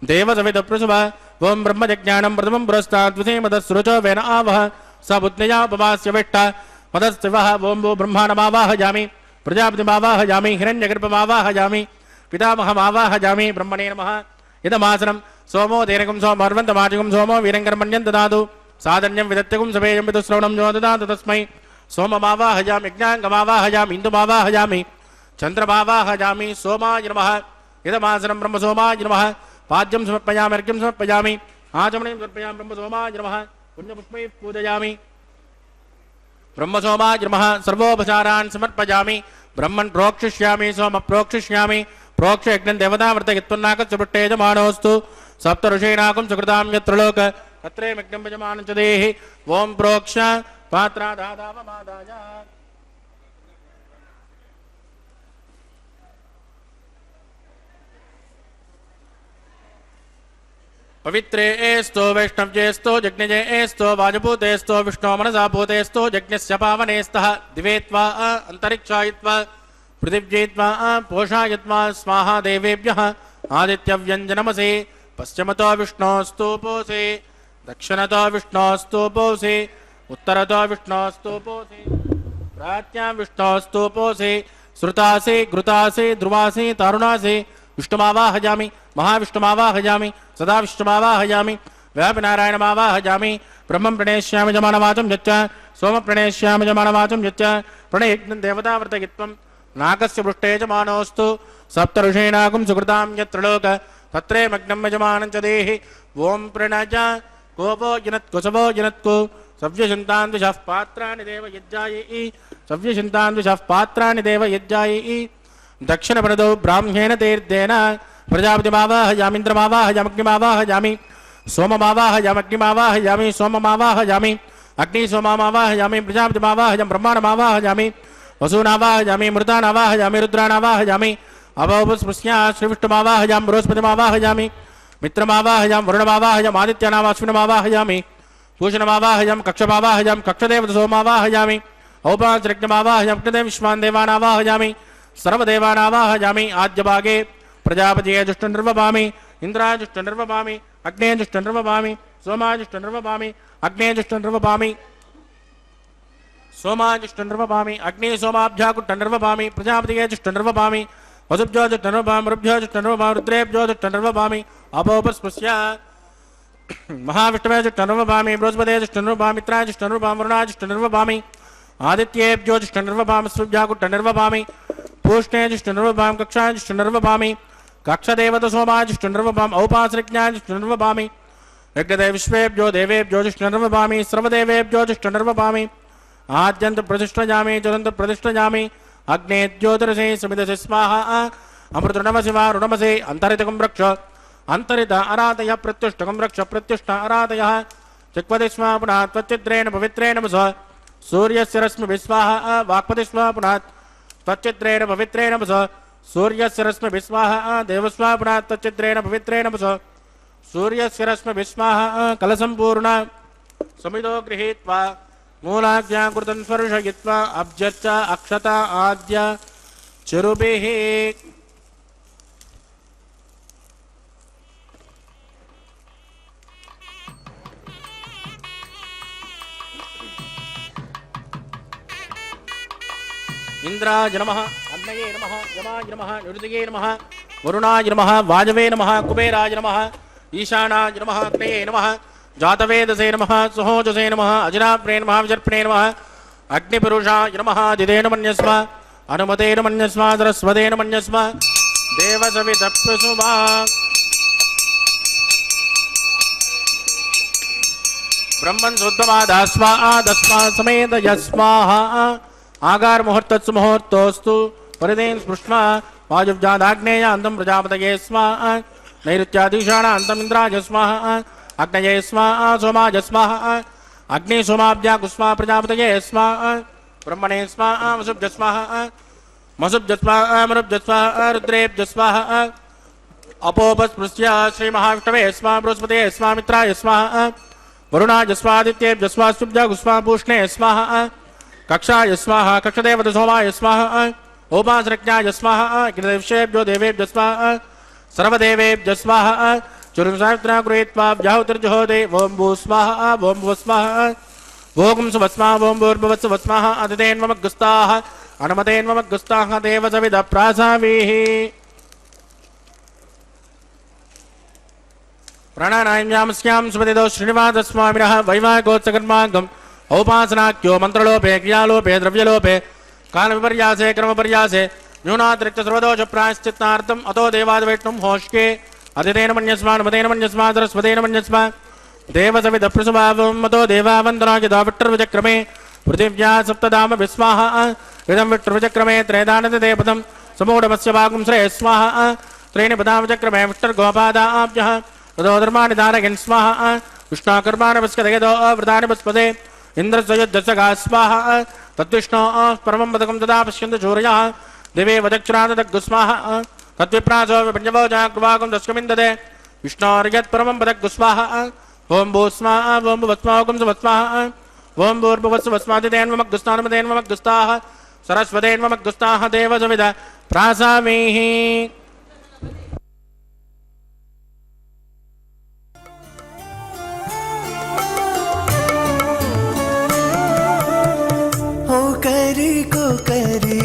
देवसवितुप्रसवा ओं ब्रह्मजज्ञानं प्रथमं पुरस्ताद्विधीमदस्रुचो वेन आवह स बुद्ध्या उपवास्य वेष्टा मदस्तिवः ओं वो ब्रह्माणमावाहयामि प्रजापतिमावाहयामि हिरण्यगर्भमावाहयामि पितामहमावाहयामि ब्रह्मणे नमः इदमासनं सोमो तेनकं सोमर्वन्तमाचिकं सोमो वीरङ्कर्मण्यं ददातु साधन्यं विदत्यकुं सभेयं विदुश्रवणं जो ददातु तस्मै सोममावाहयामि यज्ञाङ्गमावाहयामि इन्दुमावाहयामि चन्द्रमावाहयामि सोमाय नमः इदमासनं ब्रह्मसोमाय नमः पाद्यं समर्पयामि अर्घ्यं समर्पयामि आचमनीं समर्पयामि ब्रह्मसोमाय नमः पुण्यपुष्पैः पूजयामि ब्रह्मसोमाय नमः सर्वोपचारान् समर्पयामि ब्रह्मन् प्रोक्षिष्यामि सोम प्रोक्षिष्यामि प्रोक्ष यज्ञं देवतावर्तयित्वन्नाकस्य पृष्ठे यजमानोऽस्तु सप्त ऋषीणाकं सुकृतां यत्र लोक तत्रे यज्ञं यजमानं च देहि ओं प्रोक्ष पात्राधादावमादाय पवित्रे एस्तो वैष्णव्येस्तो यज्ञजे एस्तो वाजभूतेस्तो विष्णो मनसा भूतेस्तो यज्ञस्य पावनेस्तः दिवेत्वा अन्तरिक्षायित्वा पृथिव्येत्वा पोषायत्वा स्वाहा देवेभ्यः आदित्यव्यञ्जनमसि पश्चिमतो विष्णोस्तूपोऽसि दक्षिणतो विष्णोस्तूपोऽसि उत्तरतो विष्णोस्तूपोऽसि प्राच्यां विष्णोस्तूपोऽसि श्रुतासि घृतासि ध्रुवासि तारुणासि विष्णुमावाहयामि महाविष्णुमावाहयामि सदा विष्णुमावाहयामि व्यापिनारायणमावाहयामि ब्रह्मं प्रणेष्यामि जमानवाचं यच्च सोमं प्रणेष्यामि जमानवाचं यच्च प्रणयज्ञं देवताव्रतयित्वं नागस्य पृष्ठे जमानोऽस्तु सप्तऋषीणागुं सुकृतां यत्र लोक तत्रे मग्नं यजमानं च देहि ॐ प्रणज कोपो जिनत्कुसवो जिनत्कु सव्यचिन्तान् द्विषः पात्राणि देव यज्जायि सव्यचिन्तान् द्विषः पात्राणि देव यज्जायि दक्षिणपरदौ ब्राह्म्येण तीर्थेन प्रजापतिमावाहयामीन्द्रमावाहयामग्निमावाहयामि सोममावाहयामग्निमावाहयामि सोममावाहयामि अग्निसोममावाहयामि प्रजापतिमावाहयामि ब्रह्माणमावाहयामि वसूनावाहयामि मृतानावाहयामि रुद्रानावाहयामि अवोपस्पृश्या श्रीविष्णुमावाहयामि बृहस्पतिमावाहयामि मित्रमावाहयामि वरुणमावाहयामि आदित्यनावाश्विनमावाहयामि भूषणमावाहयामि कक्षमावाहयामि कक्षदेवतसोमावाहयामि औपासृज्ञमावाहयामि कृते विश्वान् देवानावाहयामि सर्वदेवानावाहयामि आद्यभागे प्रजापतिये जुष्टनिर्वपामि इन्द्राय जुष्टनिर्वपामि अग्ने जुष्टनिर्वपामि सोमाय जुष्टनिर्वपामि अग्ने जुष्टनिर्वपामि सोमाय जुष्टनिर्वपामि अग्ने सोमाभ्याकुट्टनिर्वपामि प्रजापतिये जुष्टनिर्वपामि वसुभ्यो जुष्टनिर्वपामि रुभ्यो जुष्टनिर्वपामि रुद्रेभ्यो जुष्टनिर्वपामि अपोपस्पृश्य महाविष्णवे जुष्टनिर्वपामि बृहस्पते जुष्टनिर्वपामि मित्राय जुष्टनिर्वपामि वरुणाय जुष्टनिर्वपामि आदित्येभ्यो जुष्टनिर्वपामि सूर्याकुट्टनिर्वपामि पूष्णे जुष्टनिर्वपामि कक्षाय जुष्टनिर्वपामि कक्षदेवतसोमाय जुष्टनिर्वपामि औपासृज्ञाय जुष्टनिर्वपामि यज्ञदे विश्वेभ्यो देवेभ्यो जुष्टनिर्वपामि सर्वदेवेभ्यो जुष्टनिर्वपामि आद्यन्त प्रतिष्ठयामि ज्वलन्त प्रतिष्ठयामि अग्ने ज्योतिरसे समिदसे स्वाहा अमृतृणमसि वा ऋणमसि अन्तरितकं रक्ष अंतरित आराधय प्रत्युष्टकं रक्ष प्रत्युष्ट आराधय चिक्वति स्म पुनः त्वच्चिद्रेण पवित्रेण वस सूर्यस्य रश्मिभिः स्वाहा वाक्पति स्म पुनः त्वच्चिद्रेण पवित्रेण वस सूर्यस्य रश्मिभिः स्वाहा देवस्व पुनः त्वच्चिद्रेण पवित्रेण वस सूर्यस्य रश्मिभिः स्वाहा कलसम्पूर्ण समिदो गृहीत्वा मूलाज्ञा कृतं स्पर्शयित्वा अब्जच्च अक्षता आद्य चिरुभिः इंद्राय नमः अग्नये नमः यमाय नमः निरुदये नमः वरुणाय नमः वाजवे नमः कुबेराय नमः ईशानाय नमः अग्नये नमः जातवेदसे नमः सुहोजसे नमः अजराप्रे नमः विजर्पणे नमः अग्निपुरुषाय नमः दिदेन मन्यस्व अनुमतेन मन्यस्व सरस्वतेन मन्यस्व देवसवितप्रसुवा ब्रह्मन् शुद्धमादास्वा आदस्वा समेत यस्वाहा आगार मुहूर्तत्सु मुहूर्तोस्तु परिदेन स्पृष्ट्वा वायुव्यादाग्नेय अन्तं प्रजापतये स्वाहा नैऋत्यादिशाना अन्तं इन्द्राय स्वाहा अग्नये स्वाहा सोमाय स्वाहा अग्नि सोमाभ्या कुस्मा प्रजापतये स्वाहा ब्रह्मणे स्वाहा वसुभ्य स्वाहा मसुभ्य स्वाहा मरुभ्य स्वाहा रुद्रेभ्य स्वाहा अपोपस्पृश्य श्री महाविष्णवे स्वाहा बृहस्पतये स्वाहा मित्राय स्वाहा वरुणाय स्वाहा आदित्येभ्य स्वाहा शुभ्य कुस्मा पूष्णे स्वाहा कक्षाय स्वाहा कक्षदेवत सोमाय स्वाहा उपासृज्ञाय स्वाहा अग्निदेवेभ्यो देवेभ्य स्वाहा सर्वदेवेभ्य स्वाहा चुरुसावित्रा गृहीत्वा व्याहुतिर्जुहोदे ओं भू स्वाहा ओं भुव स्वाहा भोगं सुवस्मा ओं भूर्भुवस्सु वस्माः अदितेन्वमग्गुस्ताः अनुमतेन्वमग्गुस्ताः देवसविदप्रासावीः प्राणानायम्यामस्यां सुपतितो श्रीनिवासस्वामिनः वैवाहिकोत्सकर्माङ्गम् औपासनाख्यो मंत्रलोपे क्रियालोपे द्रव्यलोपे कालविपर्यासे क्रमपर्यासे न्यूनातिरिक्त सर्वदोष प्रायश्चित्तार्थम् अतो देवादिवेष्णुं होष्के अदितेन मन्यस्मा अनुमतेन मन्यस्मा सरस्वतेन मन्यस्मा देवसविदप्रसुभावम् अतो देवावन्दनाय विट्टर्विचक्रमे पृथिव्या सप्तधाम विस्वाहा इदं विट्टर्विचक्रमे त्रयदानदेपदं समूढमस्य भागं श्रेय स्वाहा त्रीणि पदाविचक्रमे विट्टर्गोपादाभ्यः ततो धर्माणि धारयन् स्वाहा विष्णाकर्माणि पस्कदयदो वृतानि पस्पदे इंद्रस्वयुद्धसगा स्वाहा तद्विष्णो परमं पदकं तदा पश्यन्तु शूरयः दिवे वदक्षरादग्गुस्वाहा तद्विप्रासो विपञ्चवो जाग्वागं दस्कमिन्ददे विष्णोर्यत् परमं पदग्गुस्वाहा ओं भू स्वाहा ओं भुवस्वागं सुवस्वाहा ओं भूर्भुवस्सु वस्मादितेन्वमग्गुस्तानुमतेन्वमग्गुस्ताः सरस्वतेन्वमग्गुस्ताः देवसविद प्रासामीः ఒకరి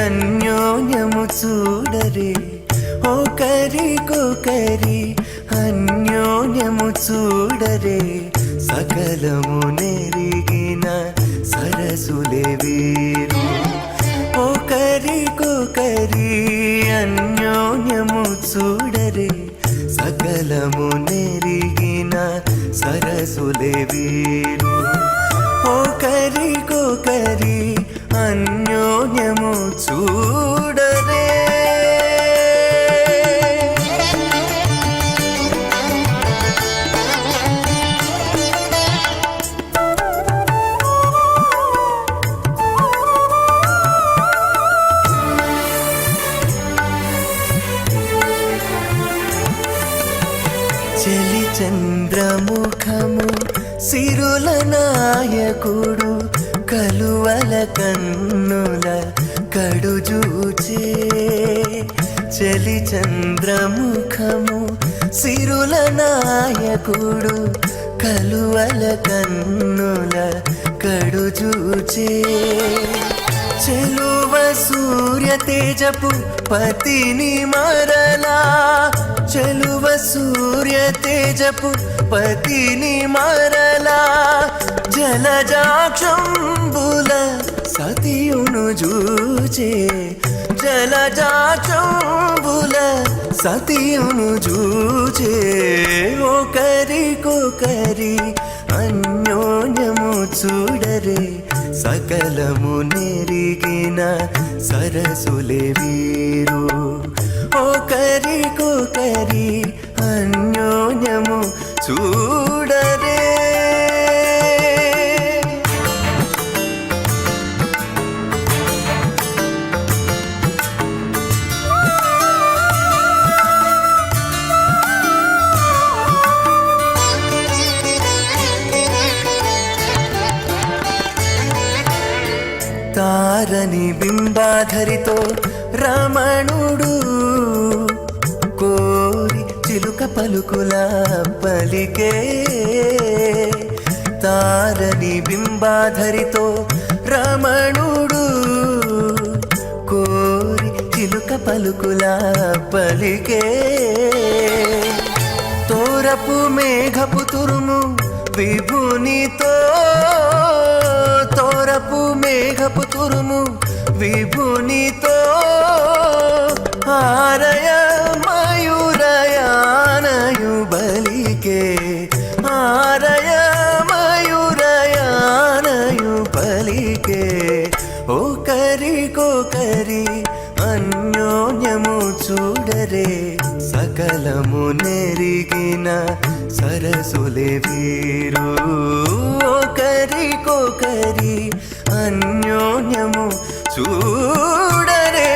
అన్యోన్యము చూడరే ఒకరికొకరి అన్యోన్యము చూడరే సకలము నెరిగిన సరసులే వీరు ఒకరికొకరి అన్యోన్యము చూడరే సకలము నెరిగిన సరసులే వీరు ఒకరికొకరి అన్యోన్యము చూడరే చలి చంద్రముఖము సిరుల నాయకుడు కలువల కన్నుల కడుజూచే చలి చంద్రముఖము సిరుల నాయకుడు కలువల కన్నుల కడుజూచే చెలువ సూర్య తేజపు పతిని మరలా చెలువ సూర్య తేజపు పతిని మరలా జలజాక్షంబుల సతియును జూచే జలజాక్షంబుల సతియును జూచే ఒకరికొకరి అన్యోన్యము చూడరే సకలము నెరిగిన సరసులే వీరు ఒకరికొకరి అన్యోన్యము చూడరే తారని బింబాధరితో రమణుడు కోరి చిలుక పలుకుల పలికే తారని బింబాధరితో రమణుడు కోరి చిలుక పలుకుల పలికే తోరపు మేఘపు తురుము విభునితో తోరపు మేఘపు తురుము విభునితో ఆరయ మయూరయానయు బలికే ఆరయ మయూరయానయు బలికే ఒకరికొకరి అన్యోన్యము చూడరే సకలము నెరిగిన సరసులే వీరు ఒకరికొకరి అన్యోన్యము చూడరే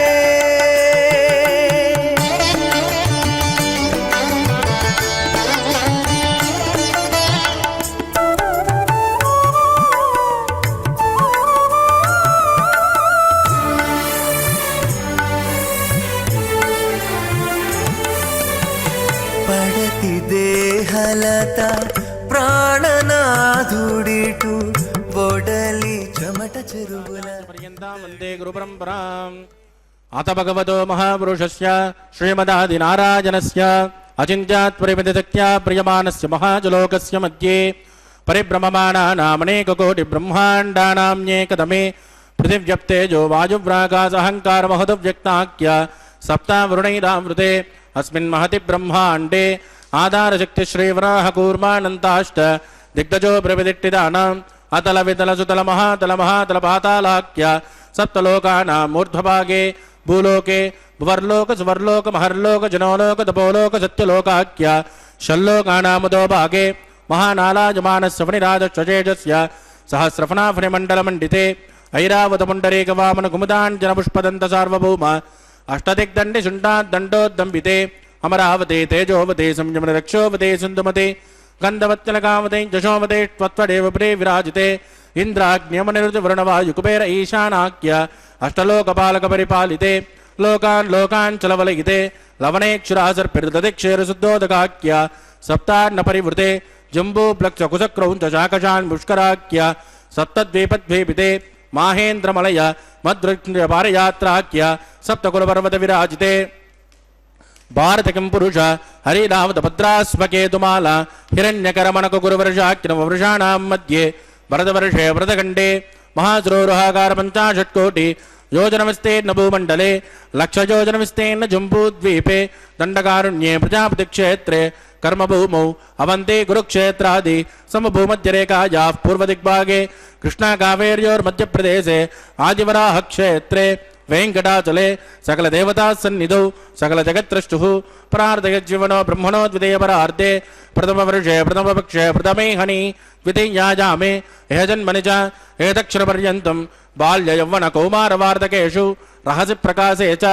పడతి దేహలత ప్రాణనాథుడిటు బొడలి చెమట చెరువుల పర్యంతం వందే గురు పరంపరాం అత భగవతో మహాపురుషస్య శ్రీమదాదినారాయణస్య అచింత్యాత్ పరిమితశక్త్యా ప్రియమానస్య మహాజలోకస్య మధ్యే పరిభ్రమమాణానామనేక కోటి బ్రహ్మాండానామ్యేకదమే పృథివ్యప్తేజో వాయువ్రాకాశహంకారమహుదవ్యక్తాఖ్య సప్తావరుణైరావృతే अस्मिन् महति ब्रह्माण्डे आधारशक्ति श्रीवराहकूर्मानन्ताष्ट दिग्गजो प्रविदिट्टिदानाम् अतल वितल सुतल महातल महातल पातालाख्य सप्तलोकानां मूर्ध्वभागे भूलोके भुवर्लोक सुवर्लोक महर्लोक जनोलोक तपोलोक सत्यलोकाख्य षल्लोकानामुदो भागे महानालायमानस्य फणिराजश्चेजस्य सहस्रफणाफणिमण्डलमण्डिते ऐरावतपुण्डरीकवामन कुमुदाञ्जनपुष्पदन्त सार्वभौम अष्टदिग्दण्डि शुण्डाद्दण्डोद्दम्बिते अमरावते तेजोवते संयमन रक्षोवते सुन्दमते गन्धवत्यलकावते जशोवते त्वत्वदेव प्रे विराजिते इन्द्राग्न्यमनिरुतिवरुणवायुकुबेर ईशानाख्य अष्टलोकपालकपरिपालिते लोकान् लोकान् चलवलयिते लवणेक्षुरासर्पिर्दधिक्षेरशुद्धोदकाख्य सप्तान्नपरिवृते जम्बूप्लक्षकुशक्रौञ्चशाकशान् पुष्कराख्य सप्तद्वीपद्वीपिते माहेन्द्रमलय मद्रपारयात्राख्य सप्तकुलपर्वत विराजिते भारत किं पुरुष हरिनामद भद्रास्मकेतुमाला हिरण्यकरमणकुकुरवर्षाख्यनववर्षाणां मध्ये भरतवर्षे व्रतखण्डे महासरोरुहाकार 50 कोटि योजनविस्तीर्ण भूमण्डले लक्षयोजनविस्तीर्ण जम्बूद्वीपे दण्डकारण्ये प्रजापतिक्षेत्रे कर्मभूमौ अवन्ते कुरुक्षेत्रादि समभूमध्यरेखायाः पूर्वदिग्भागे कृष्णाकावेर्योर्मध्यप्रदेशे आदिवराहक्षेत्रे वेङ्कटाचले सकलदेवतासन्निधौ सकलजगत्त्रष्टुः परार्धयज्जीवनो ब्रह्मणो द्वितीयपरार्धे प्रथमवर्षे प्रथमपक्षे प्रथमे हनि द्वितीयायामे हेजन्मनि च एतक्षरपर्यन्तं बाल्ययौवनकौमारवार्धकेषु रहसि प्रकाशे च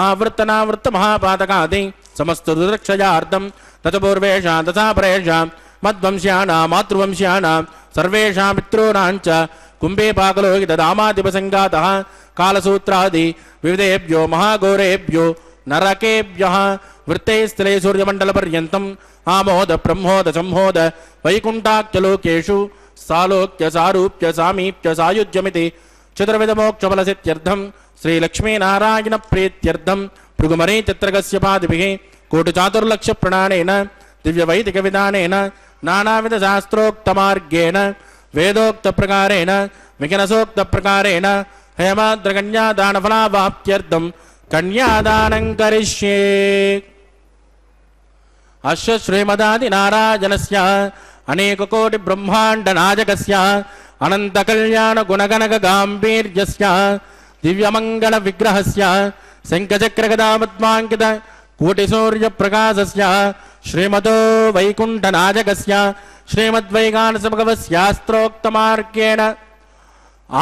आवृत्तनावृत्तमहापातकादि समस्तदुर्क्षयार्थं ततपूर्वेषां तथा परेषां मद्वंश्यानां मातृवंश्यानां सर्वेषां पितॄणां च कुम्भेपाकलोहितदामादिपसङ्गातः कालसूत्रादि विविधेभ्यो महाघोरेभ्यो नरकेभ्यः वृत्तैस्थले सूर्यमण्डलपर्यन्तम् आमोद ब्रह्मोद संहोद वैकुण्ठाख्यलोकेषु सालोक्य सारूप्य सामीप्य सायुज्यमिति चतुर्विधमोक्षफलसिद्ध्यर्थं श्रीलक्ष्मीनारायणप्रीत्यर्थं भृगुमरे चित्रकस्य पादिभिः कोटिचातुर्लक्षप्रणानेन दिव्यवैदिकविधानेन नानाविधशास्त्रोक्तमार्गेण वेदोक्तप्रकारेण विघ्नसोक्तप्रकारेण हेमाद्रकन्यादानफलावाप्त्यर्थं कन्यादानं करिष्ये। अस्य श्रीमदादिनारायणस्य अनेककोटिब्रह्माण्डनायकस्य अनन्तकल्याणगुणगणकगाम्भीर्यस्य दिव्यमङ्गलविग्रहस्य शङ्खचक्रगदापद्माङ्कित कोटिसूर्यप्रकाशस्य श्रीमतो वैकुण्ठनायकस्य श्रीमद्वैगानसभगवस्यास्त्रोक्तमार्गेण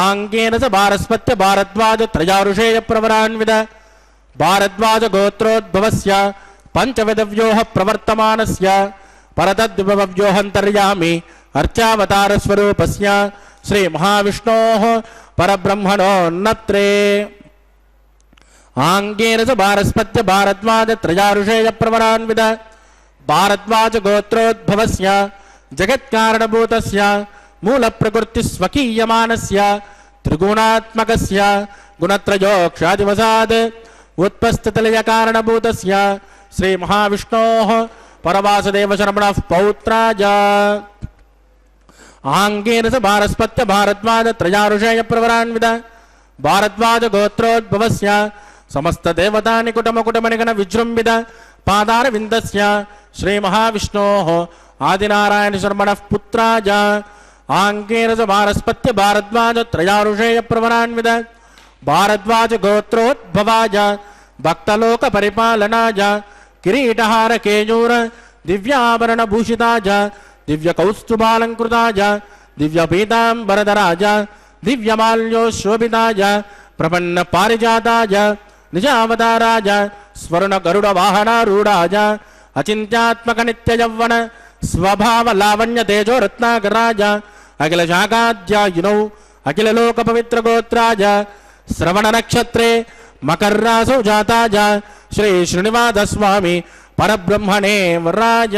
आङ्गेन च भारस्पत्य भारद्वाज त्रयाऋषेय प्रवरान्वित भारद्वाज गोत्रोद्भवस्य पञ्चविधव्योः प्रवर्तमानस्य परतद्विभव्योऽन्तर्यामि अर्चावतारस्वरूपस्य श्री महाविष्णोः परब्रह्मणोन्नत्रे आङ्गेन च भारस्पत्य भारद्वाज त्रयाऋषेय प्रवरान्वित भारद्वाज गोत्रोद्भवस्य जगत्कारणभूतस्य मूलप्रकृतिस्वकीयमानस्य त्रिगुणात्मकस्य गुणत्रयोक्षादिवसाद् उत्पस्थितलयकारणभूतस्य श्री महाविष्णोः परवासुदेवशर्मणः पौत्राज आङ्गेन च भारस्पत्य भारद्वाज त्रयाऋषेय प्रवरान्वित भारद्वाज गोत्रोद्भवस्य समस्तदेवतानिकुटमकुटमनिगण विजृम्भित पादारविन्दस्य श्री महाविष्णोः आदिनारायणशर्मणः पुत्राज आङ्गेन च भारस्पत्य भारद्वाज त्रयाऋषेय प्रवरान्वित भारद्वाज गोत्रोद्भवाज भक्तलोकपरिपालनाज किरीटहार केयूर दिव्याभरणभूषिताज दिव्यकौस्तुभालङ्कृताज दिव्यपीताम्बरधराज दिव्यमाल्योशोभिताज प्रपन्नपारिजाताज निजावताराज स्वर्णगरुडवाहनारूढाज अचिन्त्यात्मकनित्ययौवन स्वभावलावण्यतेजो रत्नाकराज अखिलशाखाध्यायिनौ अखिललोकपवित्रगोत्राज श्रवणनक्षत्रे मकर्रासौ जाताज श्री श्रीनिवासस्वामी परब्रह्मणे वराज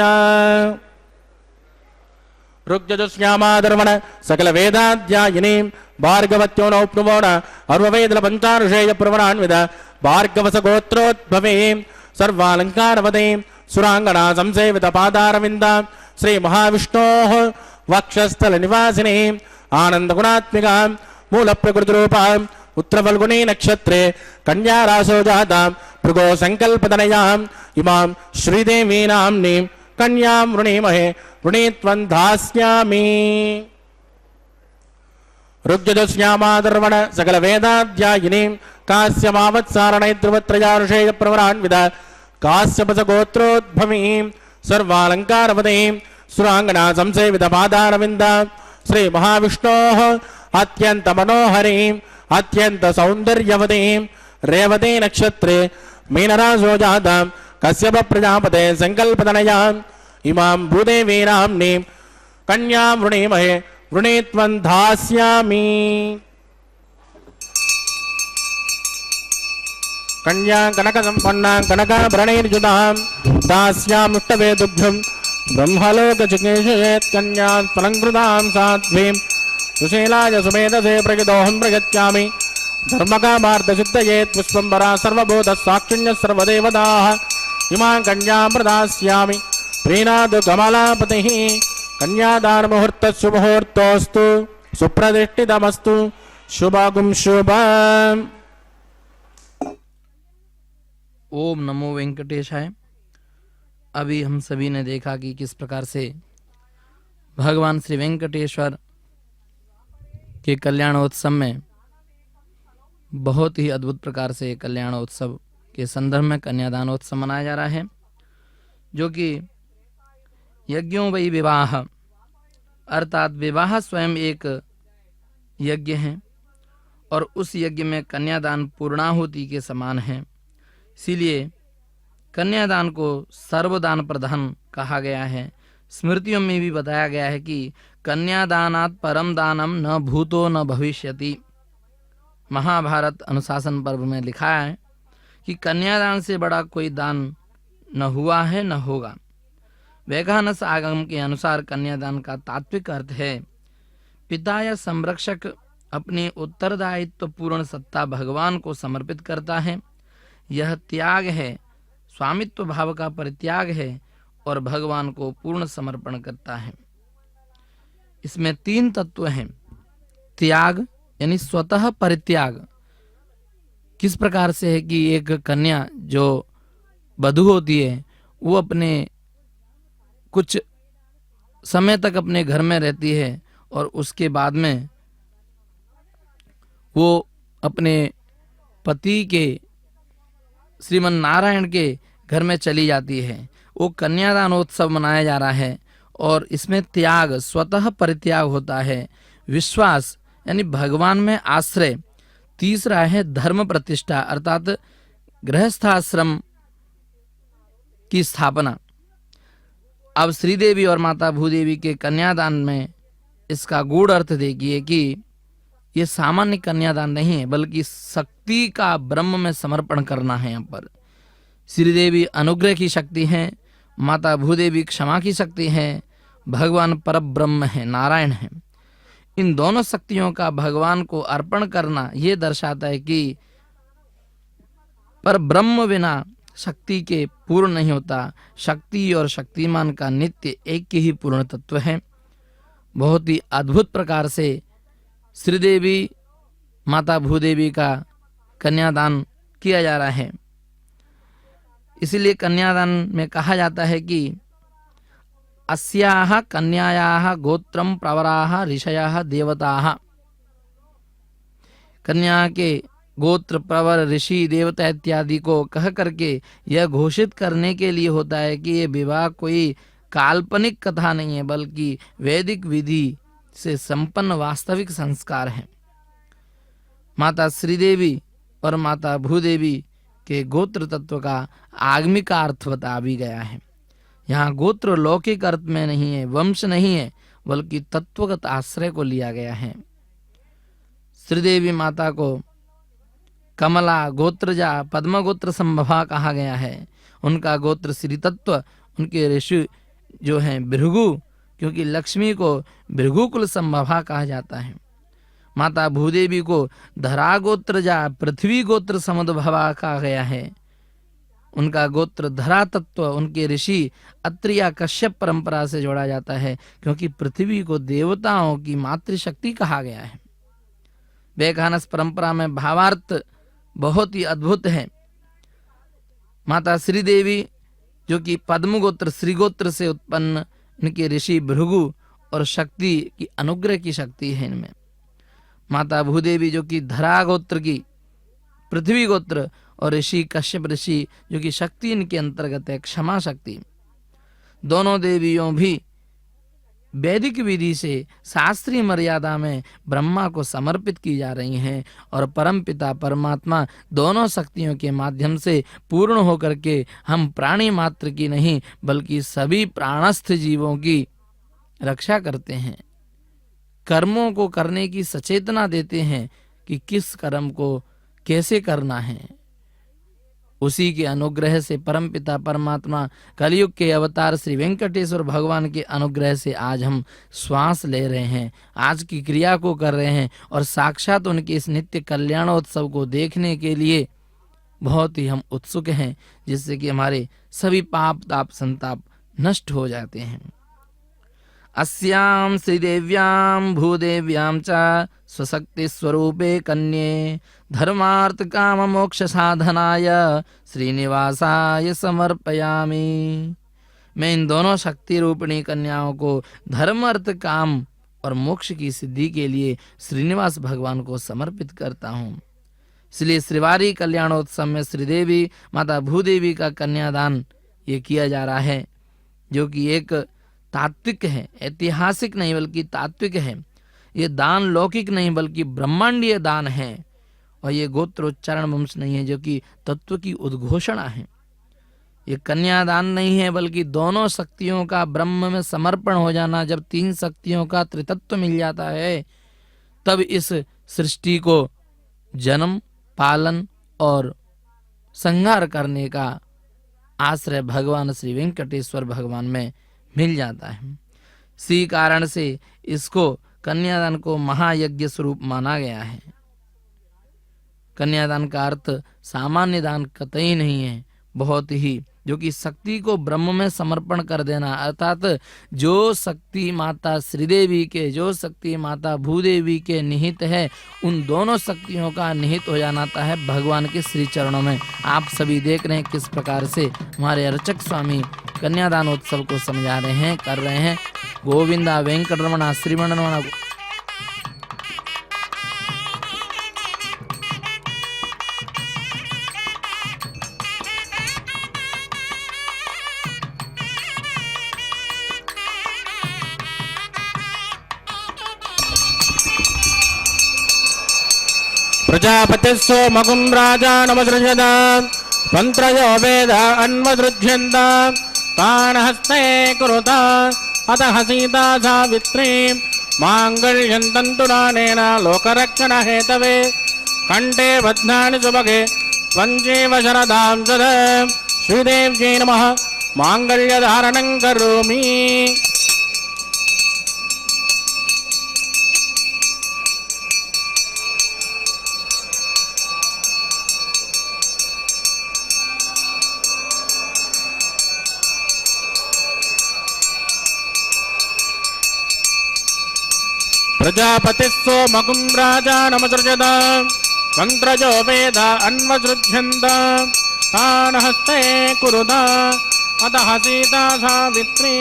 ऋग्यजुश्यामादर्वण सकलवेदाध्यायिनीं भार्गवत्यो नौप्नुवोण अर्ववेदलपञ्चाऋषेय प्रवरान्वित भार्गवसगोत्रोद्भवीं सर्वालङ्कारवतीं सुराङ्गना संसेवित पादारविन्दां श्री महाविष्णोः वक्षस्थलनिवासिनीं आनन्दगुणात्मिकां मूलप्रकृतिरूपां उत्तरफल्गुनी नक्षत्रे कन्यारासो जातां भृगो सङ्कल्पतनयाम् इमां श्रीदेवी नाम्नीं कन्यां वृणीमहे वृणीत्वं धास्यामि। ऋग्यजुश्यामादर्वण सकलवेदाध्यायिनीं कास्यमावत्सारणैर्ध्रुवत्रयाऋषेय प्रवरान्वित काश्यपसगोत्रोद्भवीं सर्वालङ्कारवतीं सुराङ्गना संसेवित पादारविन्दां श्री महाविष्णोः अत्यन्तमनोहरीं अत्यन्तसौन्दर्यवतीं रेवती नक्षत्रे मीनरासो जातां कश्यप प्रजापते सङ्कल्पतनयाम् इमां भूदेवी नाम्नीं कन्यां वृणीमहे वृणीत्वं धास्यामि। कन्या कनकसम्पन्ना कनकाभरणैर्युतां दास्यामुष्टवेदुभ्यं ब्रह्मलोकचिकीर्षयेत् कन्यां फलङ्कृतां साध्वीं सुशीलाय सुमेधसे प्रगिदोऽहं प्रगच्छामि धर्मकामार्थसिद्धये पुष्पम्बरा सर्वभूतः साक्षिण्यः सर्वदेवताः इमां कन्यां प्रदास्यामि प्रीणातु कमलापतिः कन्यादानमुहूर्तः सुमुहूर्तोऽस्तु सुप्रतिष्ठितमस्तु शुभगुं शुभम्। ओम नमो वेंकटेशाय। अभी हम सभी ने देखा कि किस प्रकार से भगवान श्री वेंकटेश्वर के कल्याणोत्सव में बहुत ही अद्भुत प्रकार से कल्याणोत्सव के संदर्भ में कन्यादानोत्सव मनाया जा रहा है, जो कि यज्ञों वै विवाह अर्थात विवाह स्वयं एक यज्ञ है और उस यज्ञ में कन्यादान पूर्णाहुति के समान है। इसीलिए कन्यादान को सर्वदान प्रधान कहा गया है। स्मृतियों में भी बताया गया है कि कन्यादानात् परम दानम न भूतो न भविष्यति। महाभारत अनुशासन पर्व में लिखा है कि कन्यादान से बड़ा कोई दान न हुआ है न होगा। वैखानस आगम के अनुसार कन्यादान का तात्विक अर्थ है पिता या संरक्षक अपनी उत्तरदायित्व पूर्ण सत्ता भगवान को समर्पित करता है। यह त्याग है, स्वामित्व भाव का परित्याग है और भगवान को पूर्ण समर्पण करता है। इसमें 3 तत्व हैं। त्याग यानी स्वतः परित्याग किस प्रकार से है कि एक कन्या जो वधू होती है वो अपने कुछ समय तक अपने घर में रहती है और उसके बाद में वो अपने पति के श्रीमन नारायण के घर में चली जाती है। वो कन्यादानोत्सव मनाया जा रहा है और इसमें त्याग स्वतः परित्याग होता है। विश्वास यानी भगवान में आश्रय। तीसरा है धर्म प्रतिष्ठा अर्थात गृहस्थाश्रम की स्थापना। अब श्रीदेवी और माता भूदेवी के कन्यादान में इसका गूढ़ अर्थ देखिए कि ये सामान्य कन्यादान नहीं है बल्कि शक्ति का ब्रह्म में समर्पण करना है। यहाँ पर श्रीदेवी अनुग्रह की शक्ति है, माता भूदेवी क्षमा की शक्ति है, भगवान परब्रह्म है, नारायण है। इन दोनों शक्तियों का भगवान को अर्पण करना ये दर्शाता है कि पर ब्रह्म बिना शक्ति के पूर्ण नहीं होता। शक्ति और शक्तिमान का नित्य एक ही पूर्ण तत्व है। बहुत ही अद्भुत प्रकार से श्रीदेवी माता भूदेवी का कन्यादान किया जा रहा है। इसीलिए कन्यादान में कहा जाता है कि अस्याः कन्यायाः गोत्रम प्रवराः ऋषयः देवताः। कन्या के गोत्र, प्रवर, ऋषि, देवता इत्यादि को कह करके यह घोषित करने के लिए होता है कि ये विवाह कोई काल्पनिक कथा नहीं है बल्कि वैदिक विधि से संपन्न वास्तविक संस्कार है। माता श्रीदेवी और माता भूदेवी के गोत्र तत्व का आगमिक अर्थ बता भी गया है। यहाँ गोत्र लौकिक अर्थ में नहीं है, वंश नहीं है, बल्कि तत्वगत आश्रय को लिया गया है। श्रीदेवी माता को कमला गोत्रजा पद्म गोत्र संभवा कहा गया है। उनका गोत्र श्री तत्व, उनके ऋषि जो हैं भृगु, क्योंकि लक्ष्मी को भृगुकुल संभवा कहा जाता है। माता भूदेवी को धरा गोत्रजा पृथ्वी गोत्र समुद्भवा कहा गया है। उनका गोत्र धरा तत्व, उनके ऋषि अत्रि या कश्यप परंपरा से जोड़ा जाता है क्योंकि पृथ्वी को देवताओं की मातृशक्ति कहा गया है। वैखानस परंपरा में भावार्थ बहुत ही अद्भुत है। माता श्रीदेवी जो कि पद्म गोत्र श्रीगोत्र से उत्पन्न, इनके ऋषि भृगु और शक्ति की अनुग्रह की शक्ति है इनमें। माता भूदेवी जो कि धरा गोत्र की पृथ्वी गोत्र और ऋषि कश्यप ऋषि जो कि शक्ति इनके अंतर्गत है, क्षमा शक्ति। दोनों देवियों भी वैदिक विधि से शास्त्रीय मर्यादा में ब्रह्मा को समर्पित की जा रही हैं और परमपिता परमात्मा दोनों शक्तियों के माध्यम से पूर्ण होकर के हम प्राणी मात्र की नहीं बल्कि सभी प्राणस्थ जीवों की रक्षा करते हैं। कर्मों को करने की सचेतना देते हैं कि किस कर्म को कैसे करना है। उसी के अनुग्रह से परमपिता परमात्मा कलयुग के अवतार श्री वेंकटेश्वर भगवान के अनुग्रह से आज हम श्वास ले रहे हैं, आज की क्रिया को कर रहे हैं और साक्षात उनके इस नित्य कल्याणोत्सव को देखने के लिए बहुत ही हम उत्सुक हैं, जिससे कि हमारे सभी पाप ताप संताप नष्ट हो जाते हैं। अस्यां श्रीदेव्यां भूदेव्यां च स्वशक्ति स्वरूपे कन्ये धर्मार्थ काम मोक्ष साधनाय श्रीनिवासाय समर्पयामि। मैं इन दोनों शक्ति रूपिणी कन्याओं को धर्म अर्थ काम और मोक्ष की सिद्धि के लिए श्रीनिवास भगवान को समर्पित करता हूँ। इसलिए श्रीवारी कल्याणोत्सव में श्रीदेवी माता भूदेवी का कन्यादान ये किया जा रहा है, जो कि एक तात्विक है, ऐतिहासिक नहीं बल्कि तात्विक है। ये दान लौकिक नहीं बल्कि ब्रह्मांडीय दान है, और ये गोत्रोच्चारण वंश नहीं है जो कि तत्व की उद्घोषणा है। ये कन्यादान नहीं है बल्कि दोनों शक्तियों का ब्रह्म में समर्पण हो जाना। जब तीन शक्तियों का त्रितत्व मिल जाता है तब इस सृष्टि को जन्म पालन और संहार करने का आश्रय भगवान श्री वेंकटेश्वर भगवान में मिल जाता है। इसी कारण से इसको कन्यादान को महायज्ञ स्वरूप माना गया है। कन्यादान का अर्थ सामान्य दान कतई नहीं है, बहुत ही जो कि शक्ति को ब्रह्म में समर्पण कर देना, अर्थात जो शक्ति माता श्रीदेवी के, जो शक्ति माता भूदेवी के निहित है, उन दोनों शक्तियों का निहित हो जाना है भगवान के श्री चरणों में। आप सभी देख रहे हैं किस प्रकार से हमारे अर्चक स्वामी कन्यादान उत्सव को समझा रहे हैं, कर रहे हैं। गोविंदा वेंकटरमण श्रीमण प्रजापतिः सोमगुं राजानमसृजत तन्त्रयो वेद अन्वसृज्यन्त तान् हस्ते कुरुत अतः सीता सावित्री माङ्गल्यं तन्तुदानेन लोकरक्षणहेतवे कण्ठे बध्नानि सुभगे त्वञ्जीव शरदां सदा श्रीदेव्यै नमः माङ्गल्यधारणं करोमि। प्रजापतिः सोमगुं राजानमसृजत तन्त्रयो वेद अन्वसृज्यन्त तान् हस्ते कुरुत अतः सीता सावित्री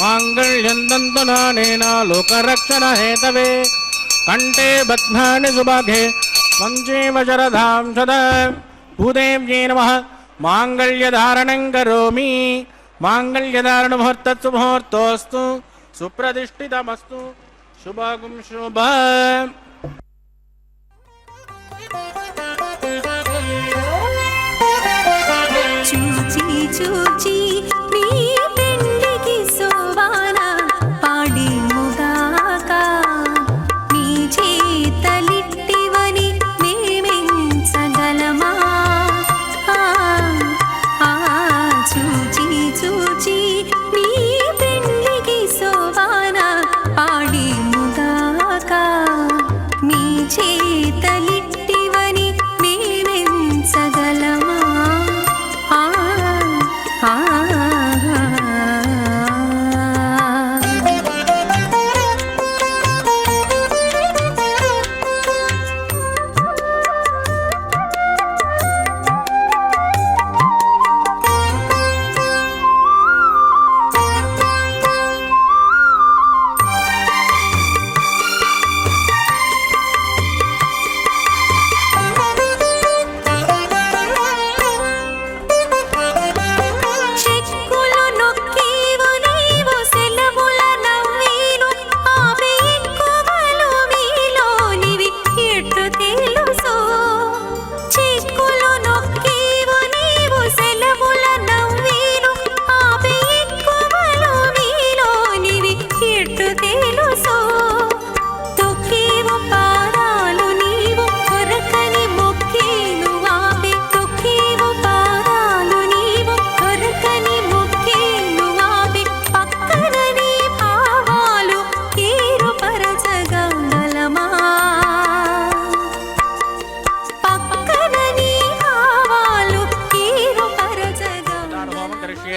माङ्गल्यं तन्तुदानेन लोकरक्षणहेतवे कण्ठे बध्नानि सुभगे त्वञ्जीव शरदां सदा भूदेव्यै नमः माङ्गल्यधारणं करोमि। माङ्गल्यधारणमुहूर्तः सुमुहूर्तोऽस्तु सुप्रतिष्ठितमस्तु शुभगुं शुभ। చూచి చూచి నీ పెండికి సోవాన పాడి ముగాక నీ చేతలిట్టివని మేమెంచగలమా చూచి చూచి నీ పెండికి సోవాన పాడి ముగాక నీ చేతలిట్టివని మేమెంచగలమా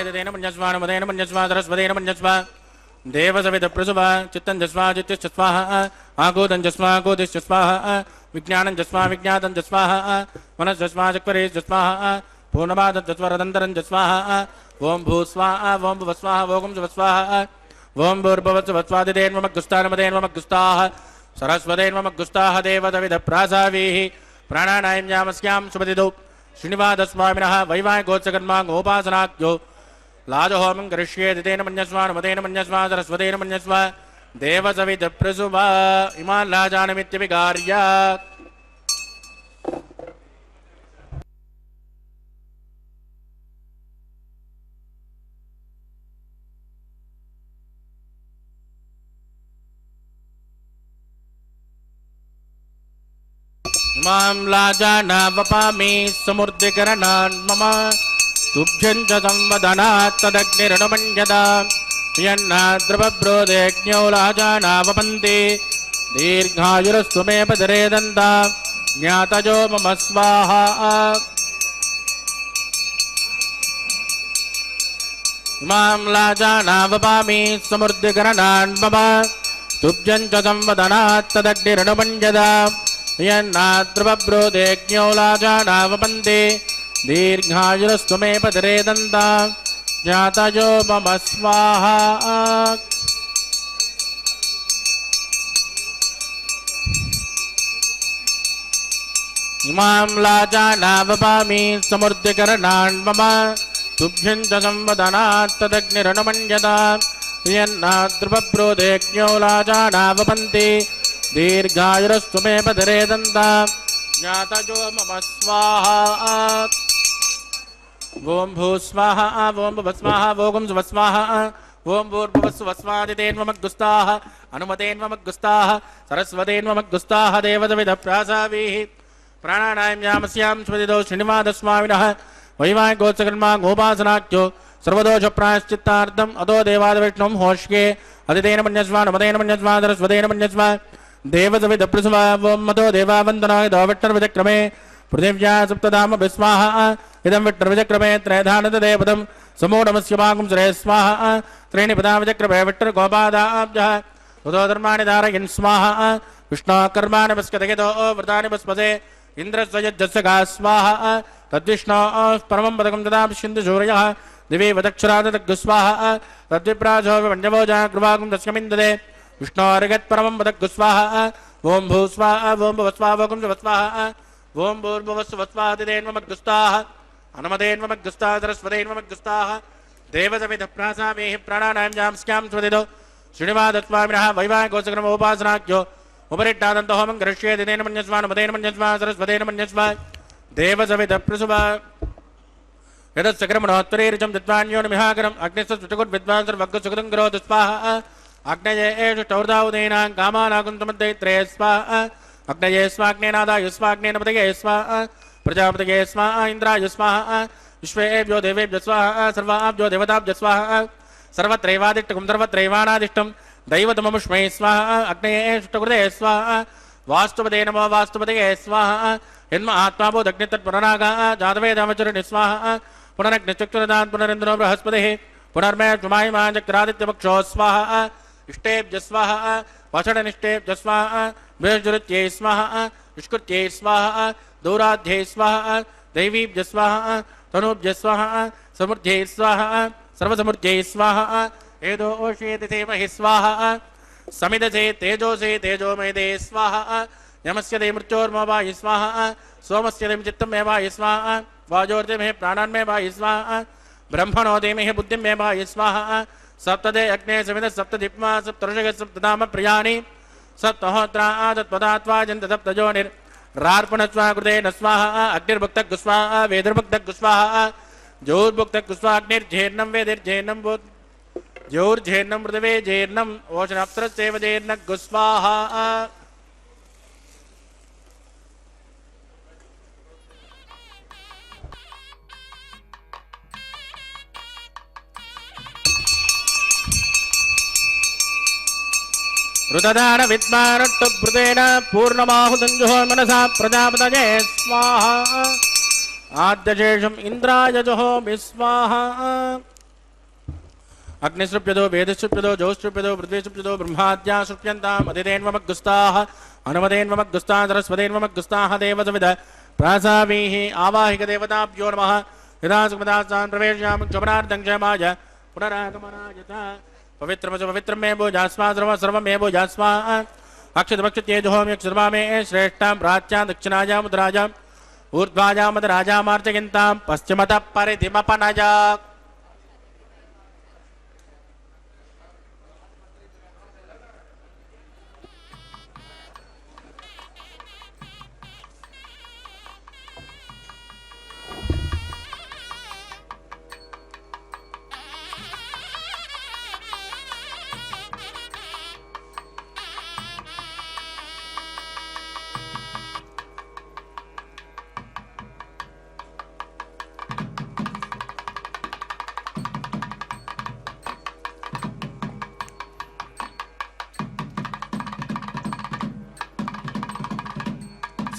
दितेन मन्यस्वा अनुमतेन मन्यस्वा सरस्वतेन मन्यस्वा देवसविदप्रसुवा चित्तं जस्वा चित्तिश्च स्वाहा आगोदं जस्वा आगोदिश्च स्वाहा विज्ञानं जस्वा विज्ञातं जस्वाहा मनस्जस्वा चक्वरेश्च स्वाहा पूर्णमादं जस्वरदन्तरं जस्वाहा ओम भूस्वाहा ओम भुवस्वाहा ओम जुवस्वाहा ओम भूर्भुवस्वस्वादितेन मम गुस्तानमतेन मम गुस्ताः सरस्वतेन मम गुस्ताः देवदविदप्रासावीः प्राणानायं यामस्यां सुपतिदौ श्रीनिवासस्वामिनः वैवाहिकोत्सकर्माङ्गोपासनाख्यो लाजहोमं करिष्ये दितेन मन्यस्वा अनुमतेन मन्यस्वा सरस्वतेन मन्यस्वा देवसविदप्रसुवा इमान् लाजानमित्यभिगार्य इमां लाजानावपामि समुद्रकरणान् मम तुभ्यं च संवदनात् तदग्निरनुमन्यता यन्नाद्रवब्रोदेज्ञो लाजानावपन्ति दीर्घायुरस्तु मे पदरे दन्ता ज्ञातजो मम स्वाहा इमां लाजानावपामि समुद्रकरणान् मम तुभ्यं च संवदनात् तदग्निरनुमन्यता यन्नाद्रवब्रोदेज्ञो लाजानावपन्ति दीर्घायुरस्तु मे पदरे दन्ता ज्ञातजो मम स्वाहा इमां लाजानावपामि समुद्रकरणान् मम तुभ्यं च संवदनात् तदग्निरनुमन्यता यन्नाद्रवब्रोदेज्ञो लाजानावपन्ति दीर्घायुरस्तु मे पदरे दन्ता ज्ञातजो मम स्वाहा ओम भूस्वाहा ओम भुवस्वाहा ओम जुवस्वाहा ओम भूर्भुवस्वस्वादितेन मम गुस्ताः अनुमतेन मम गुस्ताः सरस्वतेन मम गुस्ताः देवदविदप्रासावीः प्राणानायं यामस्यां स्वदिदौ श्रीनिवासस्वामिनः वैवाहिकोत्सकर्माङ्गोपासनाख्यो सर्वदोषप्रायश्चित्तार्थम् अदो देवादिविष्णुं होष्ये अदितेन मन्यस्वा अनुमतेन मन्यस्वा सरस्वतेन मन्यस्वा देवसविदप्रसुवा ओम मतो देवावन्दनाय दोविष्णुर्विचक्रमे पृथिव्या सप्तधाम विस्वाहा इदं विष्णुर्विचक्रमे त्रयधानतदेवतं समूढमस्य भागं श्रेय स्वाहा त्रीणि पदा विचक्रमे विष्णुर्गोपादाब्जः उदो धर्माणि धारयन् स्वाहा विष्णोः कर्माणि पश्यतयतो व्रतानि पस्पसे इन्द्रस्य यज्ञस्य गा स्वाहा तद्विष्णोः परमं पदकं ददां सिन्धुसूरयः दिवि वदक्षरादग्गुस्वाहा तद्विप्राजो विमञ्जवोजा कृपागं तस्यमिन्ददे विष्णोर्गत्परमं पदग्गुस्वाहा ओम भूस्वाहा ओम भुवस्वाहा ओम जुवस्वाहा ओम भूर्भुवस्वस्वादितेन मम गुस्ताः अनुमतेन मम गुस्ताः सरस्वतेन मम गुस्ताः देवसविदप्रासावीः प्राणानायं यामस्यां स्वदिदौ श्रीनिवासस्वामिनः वैवाहिकोत्सकर्मोपासनाख्यो उपरिट्टादन्तो होमं करिष्ये दितेन मन्यस्वा अनुमतेन मन्यस्वा सरस्वतेन मन्यस्वा देवसविदप्रसुवा यदस्सक्रमणोत्तरेरिचं दित्वान्योनिमिहाकरम् अग्निस्वचुटकुड्विद्वान् सर्वग्गसुकृतं करोतु स्वाहा अग्नये एषु टौर्दाउदीनां कामानाकुन्तमद्दैत्रे स्वाहा अग्नये स्वाग्नेनादाय स्वाग्नेन पतये स्वाहा प्रजापतये स्वाहा इंद्राय स्वाहा विश्वेभ्यो देवेभ्यो स्वाहा सर्वाभ्यो देवताभ्यो स्वाहा सर्वत्रैवादिष्टकं सर्वत्रैवानादिष्टं दैवतममुष्मै स्वाहा अग्नये ष्टकृते स्वाहा वास्तुपदे नमो वास्तुपतये स्वाहा यन्म आत्मा बोधग्नितत्पुनरागा जातवेदामचरणि स्वाहा पुनरग्निचक्षुरदान् पुनरिन्द्रो बृहस्पतिः पुनर्मे जुमायिमा चक्रादित्यपक्षो स्वाहा इष्टेभ्य स्वाहा वषडनिष्टेभ्य स्वाहा बृहजुरुत्यै स्वाहा निष्कृत्यै स्वाहा दूराध्यै स्वाहा दैवीभ्य स्वाहा तनूभ्य स्वाहा समृद्ध्यै स्वाहा सर्वसमृद्ध्यै स्वाहा एदोषेति देमहि स्वाहा समिदसे तेजोसे तेजोमयदे स्वाहा यमस्य दे मृत्योर्मवायि स्वाहा सोमस्य दे चित्तं मे वायि स्वाहा वाजोर्दे मे प्राणान् मे वायि स्वाहा ब्रह्मणो देमेहि बुद्धिं मे वायि स्वाहा सप्तदे अग्ने समिद सप्तदिप्मा सप्तऋषिः सप्तधाम प्रियाणि सप्तहोत्रा तत्पदात्वा जन्त सप्तजोनिर्रार्पणस्वा कृतेन स्वाहा अग्निर्भुक्तः स्वाहा वेदर्भुक्तः स्वाहा ज्योर्भुक्तः स्वाहा अग्निर्झेर्णं वेदिर्झेर्णं ज्योर्झेर्णं पृथिवे झेर्णम् ओषणाप्सरस्यैव झेर्णः स्वाहा ऋतदान विद्मानट्टभृतेन पूर्णमाहुतञ्जुः मनसा प्रजापतये स्वाहा आद्यशेषम् इन्द्राय जुहोमि स्वाहा अग्निश्रुप्यदो वेदश्रुप्यदो जोश्रुप्यदो पृथ्वीश्रुप्यदो ब्रह्माद्या श्रुप्यन्ताम् अदितेन्वमग्गुस्ताः अनुमतेन्वमग्गुस्ताः सरस्वतेन्वमग्गुस्ताः देवसविद प्रासावीः आवाहिकदेवताभ्यो नमः यदा सुखदास्तान् प्रवेशयामि क्षमनार्थं क्षमाय पुनरागमनाय च पवित्रमच पवित्रमे भोजास्मा सर्वमे भोजास्मा अक्षतभक्षत्येजोहोम्यक्षर्मा मे श्रेष्ठां प्राच्यां दक्षिणायां मुद्राजाम् ऊर्ध्वाजां मदराजामार्जयन्तां पश्चिमतः परिधिमपनज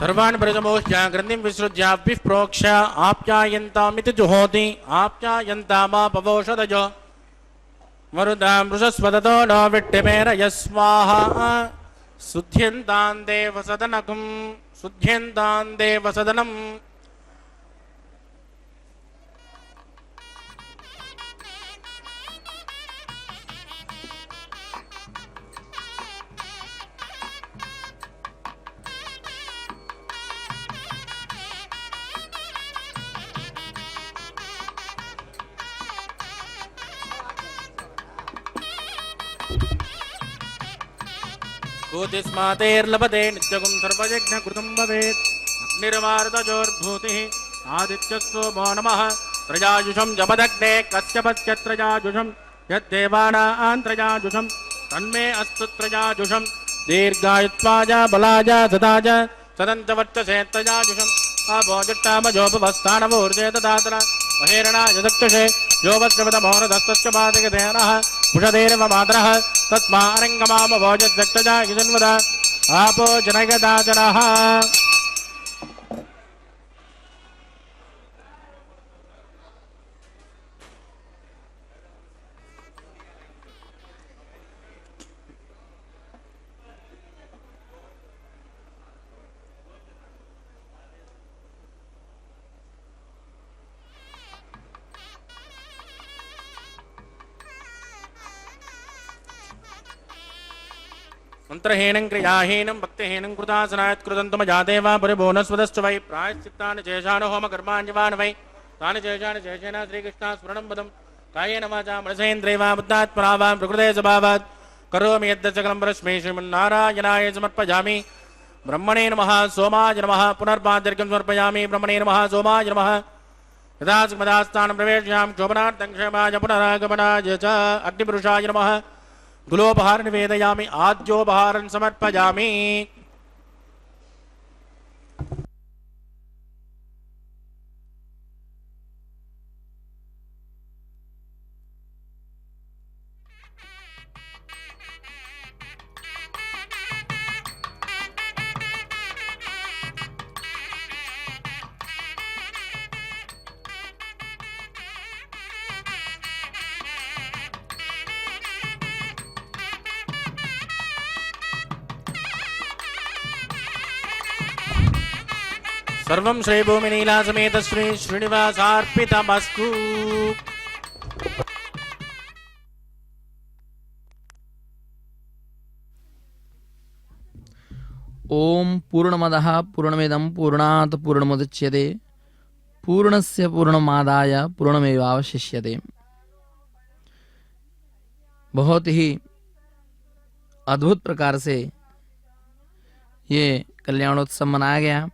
सर्वान् प्रजमोह्य ग्रन्थिं विसृज्य विप्रोक्ष्य आप्यायन्तामिति जुहोति आप्यायन्तामापवोषधजो मरुदां वृषस्वदतो न विट्टिमेरय स्वाहा शुद्ध्यन्तां देवसदनकं शुद्ध्यन्तां देवसदनम् भूतिस्मातेर्लभते नित्यगुं सर्वयज्ञकृतं भवेत् अग्निर्वारुतजोर्भूतिः आदित्यस्सोमो नमः त्रयाजुषं जपदग्ने कश्यपस्य त्रयाजुषं यद्देवानां त्रयाजुषं तन्मे अस्तु त्रयाजुषं दीर्घायुत्वाय बलाय सदाय सदन्तवर्चसे त्रयाजुषम् आभोजट्टामजोपवस्थानमूर्जे ददातन महेरणाय दक्षसे योवस्त्रवतमोहरदस्तस्य पादगधेनः पुषदेरव मातरः तस्मारङ्गमामभोजद्दक्षजाय जन्मद आपो जनगदाचनः मंत्रहीनं क्रियाहीनं भक्तिहीनं कृतासनायत् कृतन्तमजादेवा परिभुवनस्वदश्च वै प्रायश्चित्तानि शेषान् होमकर्माण्यवान् वै तानि शेषानि शेषेण श्रीकृष्णा स्मरणं पदं कायेन वाचा मनसेन्द्रिये वा बुद्धात्मना वा प्रकृते स्वभावात् करोमि यद्दशकलं परस्मै श्रीमन्नारायणाय समर्पयामि ब्रह्मणे नमः सोमाय नमः पुनर्पादर्घ्यं समर्पयामि ब्रह्मणे नमः सोमाय नमः यदा सुखदास्तानं प्रवेशयामि क्षोभनार्थं क्षेमाय पुनरागमनाय च अग्निपुरुषाय नमः गुलोपहार निवेदयामि आद्योपहारं समर्पयामि सर्वं श्रीभूमिनीला समेत श्री श्रीनिवासार्पितमस्तु। ओम पूर्णमदः पूर्णमिदं पूर्णात् पूर्णमुदच्यते पूर्णस्य पूर्णमादाय पूर्णमेवावशिष्यते। बहुत ही अद्भुत प्रकार से ये कल्याणोत्सव मनाया गया,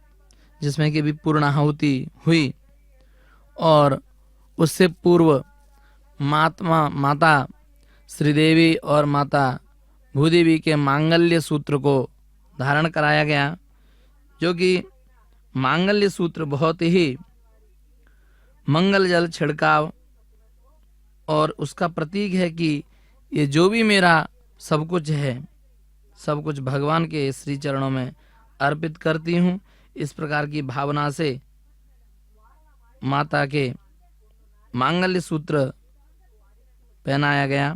जिसमें कि भी पूर्णाहुति हुई और उससे पूर्व माता श्रीदेवी और माता भूदेवी के मांगल्य सूत्र को धारण कराया गया, जो कि मांगल्य सूत्र बहुत ही मंगल जल छिड़काव और उसका प्रतीक है कि ये जो भी मेरा सब कुछ है, सब कुछ भगवान के श्री चरणों में अर्पित करती हूँ। इस प्रकार की भावना से माता के मांगल्य सूत्र पहनाया गया।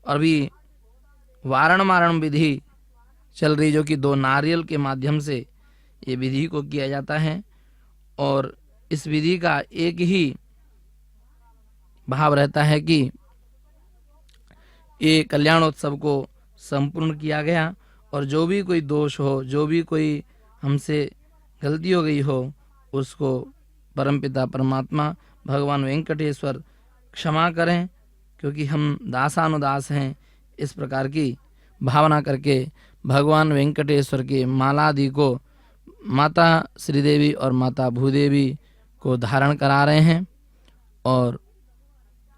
और अभी वारण मारण विधि चल रही, जो कि 2 नारियल के माध्यम से ये विधि को किया जाता है। और इस विधि का एक ही भाव रहता है कि ये कल्याणोत्सव को संपूर्ण किया गया, और जो भी कोई दोष हो, जो भी कोई हमसे गलती हो गई हो, उसको परमपिता परमात्मा भगवान वेंकटेश्वर क्षमा करें, क्योंकि हम दासानुदास हैं। इस प्रकार की भावना करके भगवान वेंकटेश्वर के मालादि को माता श्रीदेवी और माता भूदेवी को धारण करा रहे हैं। और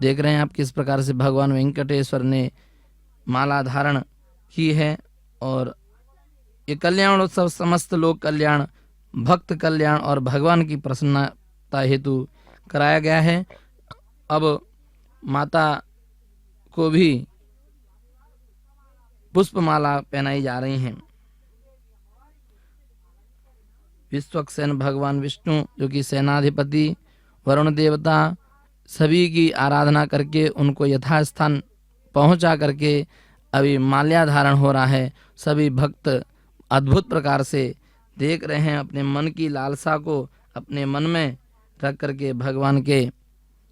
देख रहे हैं आप किस प्रकार से भगवान वेंकटेश्वर ने माला धारण की है। और ये कल्याणोत्सव समस्त लोक कल्याण, भक्त कल्याण और भगवान की प्रसन्नता हेतु कराया गया है। अब माता को भी पुष्पमाला पहनाई जा रही हैं। विश्वक्सेन भगवान विष्णु, जो कि सेनाधिपति, वरुण देवता, सभी की आराधना करके उनको यथास्थान पहुंचा करके अभी माल्याधारण हो रहा है। सभी भक्त अद्भुत प्रकार से देख रहे हैं, अपने मन की लालसा को अपने मन में रख करके भगवान के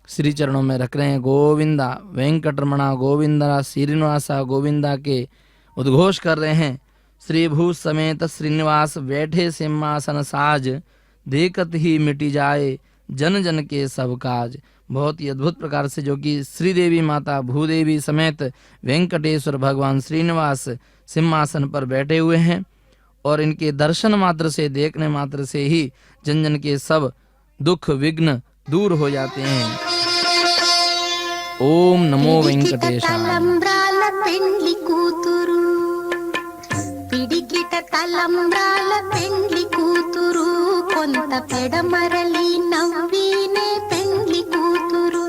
श्री चरणों में रख रहे हैं। गोविंदा वेंकटरमणा गोविंदा श्रीनिवासा गोविंदा के उद्घोष कर रहे हैं। श्री भू समेत श्रीनिवास बैठे सिंहासन साज, देखत ही मिटी जाए जन जन के सब काज। बहुत ही अद्भुत प्रकार से जो कि श्रीदेवी माता भूदेवी समेत वेंकटेश्वर भगवान श्रीनिवास सिंहासन पर बैठे हुए हैं, और इनके दर्शन मात्र से, देखने मात्र से ही जन जन के सब दुख विघ्न दूर हो जाते हैं। ओम नमो वेंकटेशाय। తలంబ్రాల పెండ్లి కూతురు, పిడికిట తలంబ్రాల పెండ్లి కూతురు, కొంత పెడమరలి నవ్వినే పెండ్లి కూతురు.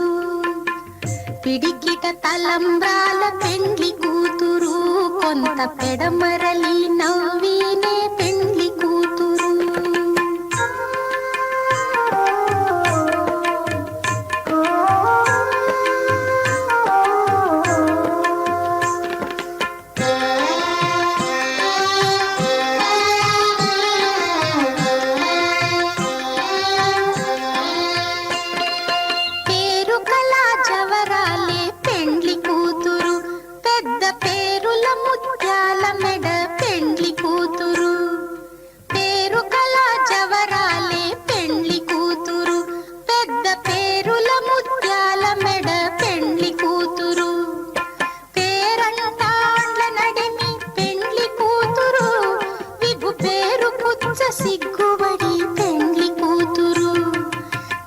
పిడికిట తలంబ్రాల పెండ్లి కూతురు, కొంత పెడమరలి నవ్వినే పెండ్లి కూతురు. సిగ్గుబడి పెండ్లి కూతురు,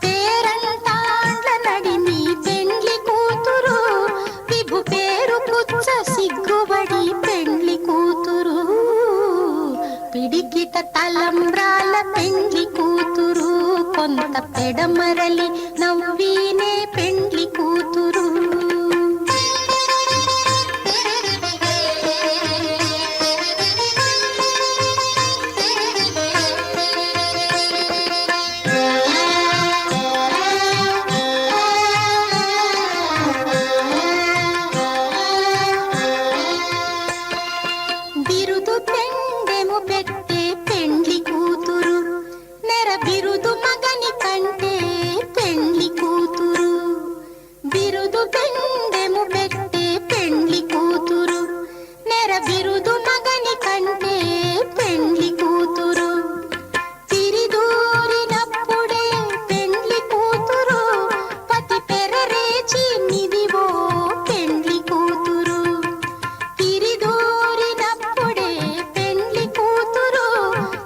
పేరంటాండ్ల నడిమి పెండ్లి కూతురు, విభు పేరు పుచ్చ సిగ్గుబడి పెండ్లి కూతురు. పిడికిట తలంబ్రాల పెండ్లి కూతురు, కొంత పెడమరలి నవ్వినే పెండ్లి కూతురు. బిరుదు పెండెము పెట్టే పెండ్లి కూతురు, నెర బిరుదు మగని కంటే పెండ్లి కూతురు. బిరుదు పెండెము పెట్టే పెండ్లి కూతురు, నెర బిరుదు మగని కంటే పెండ్లి కూతురు. తిరిదూరినప్పుడే పెండ్లి కూతురు, పతి పెరరేచి నిదివో పెండ్లి కూతురు. తిరిదూరినప్పుడే పెండ్లి కూతురు,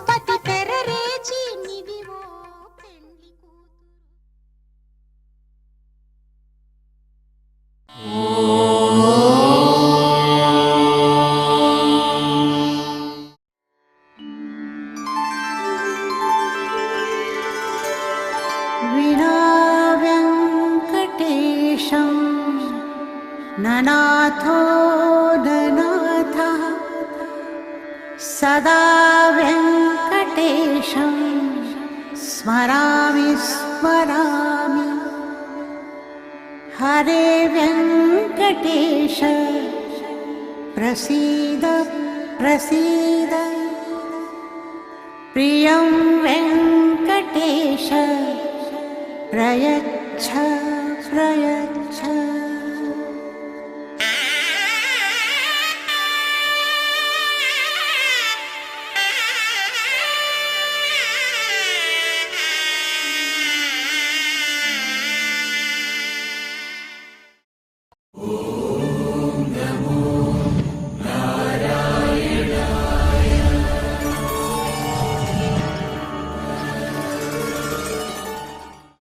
పతి పెరరేచి నిదివో పెండ్లి కూతురు. विना वेङ्कटेशं ननाथो ननाथः, सदा वेङ्कटेशं स्मरामि स्मरामि. हरे वेङ्कटेश वेङ्कटेश प्रसीद प्रसीद प्रियं वेङ्कटेश प्रयच्छ प्रयच्छ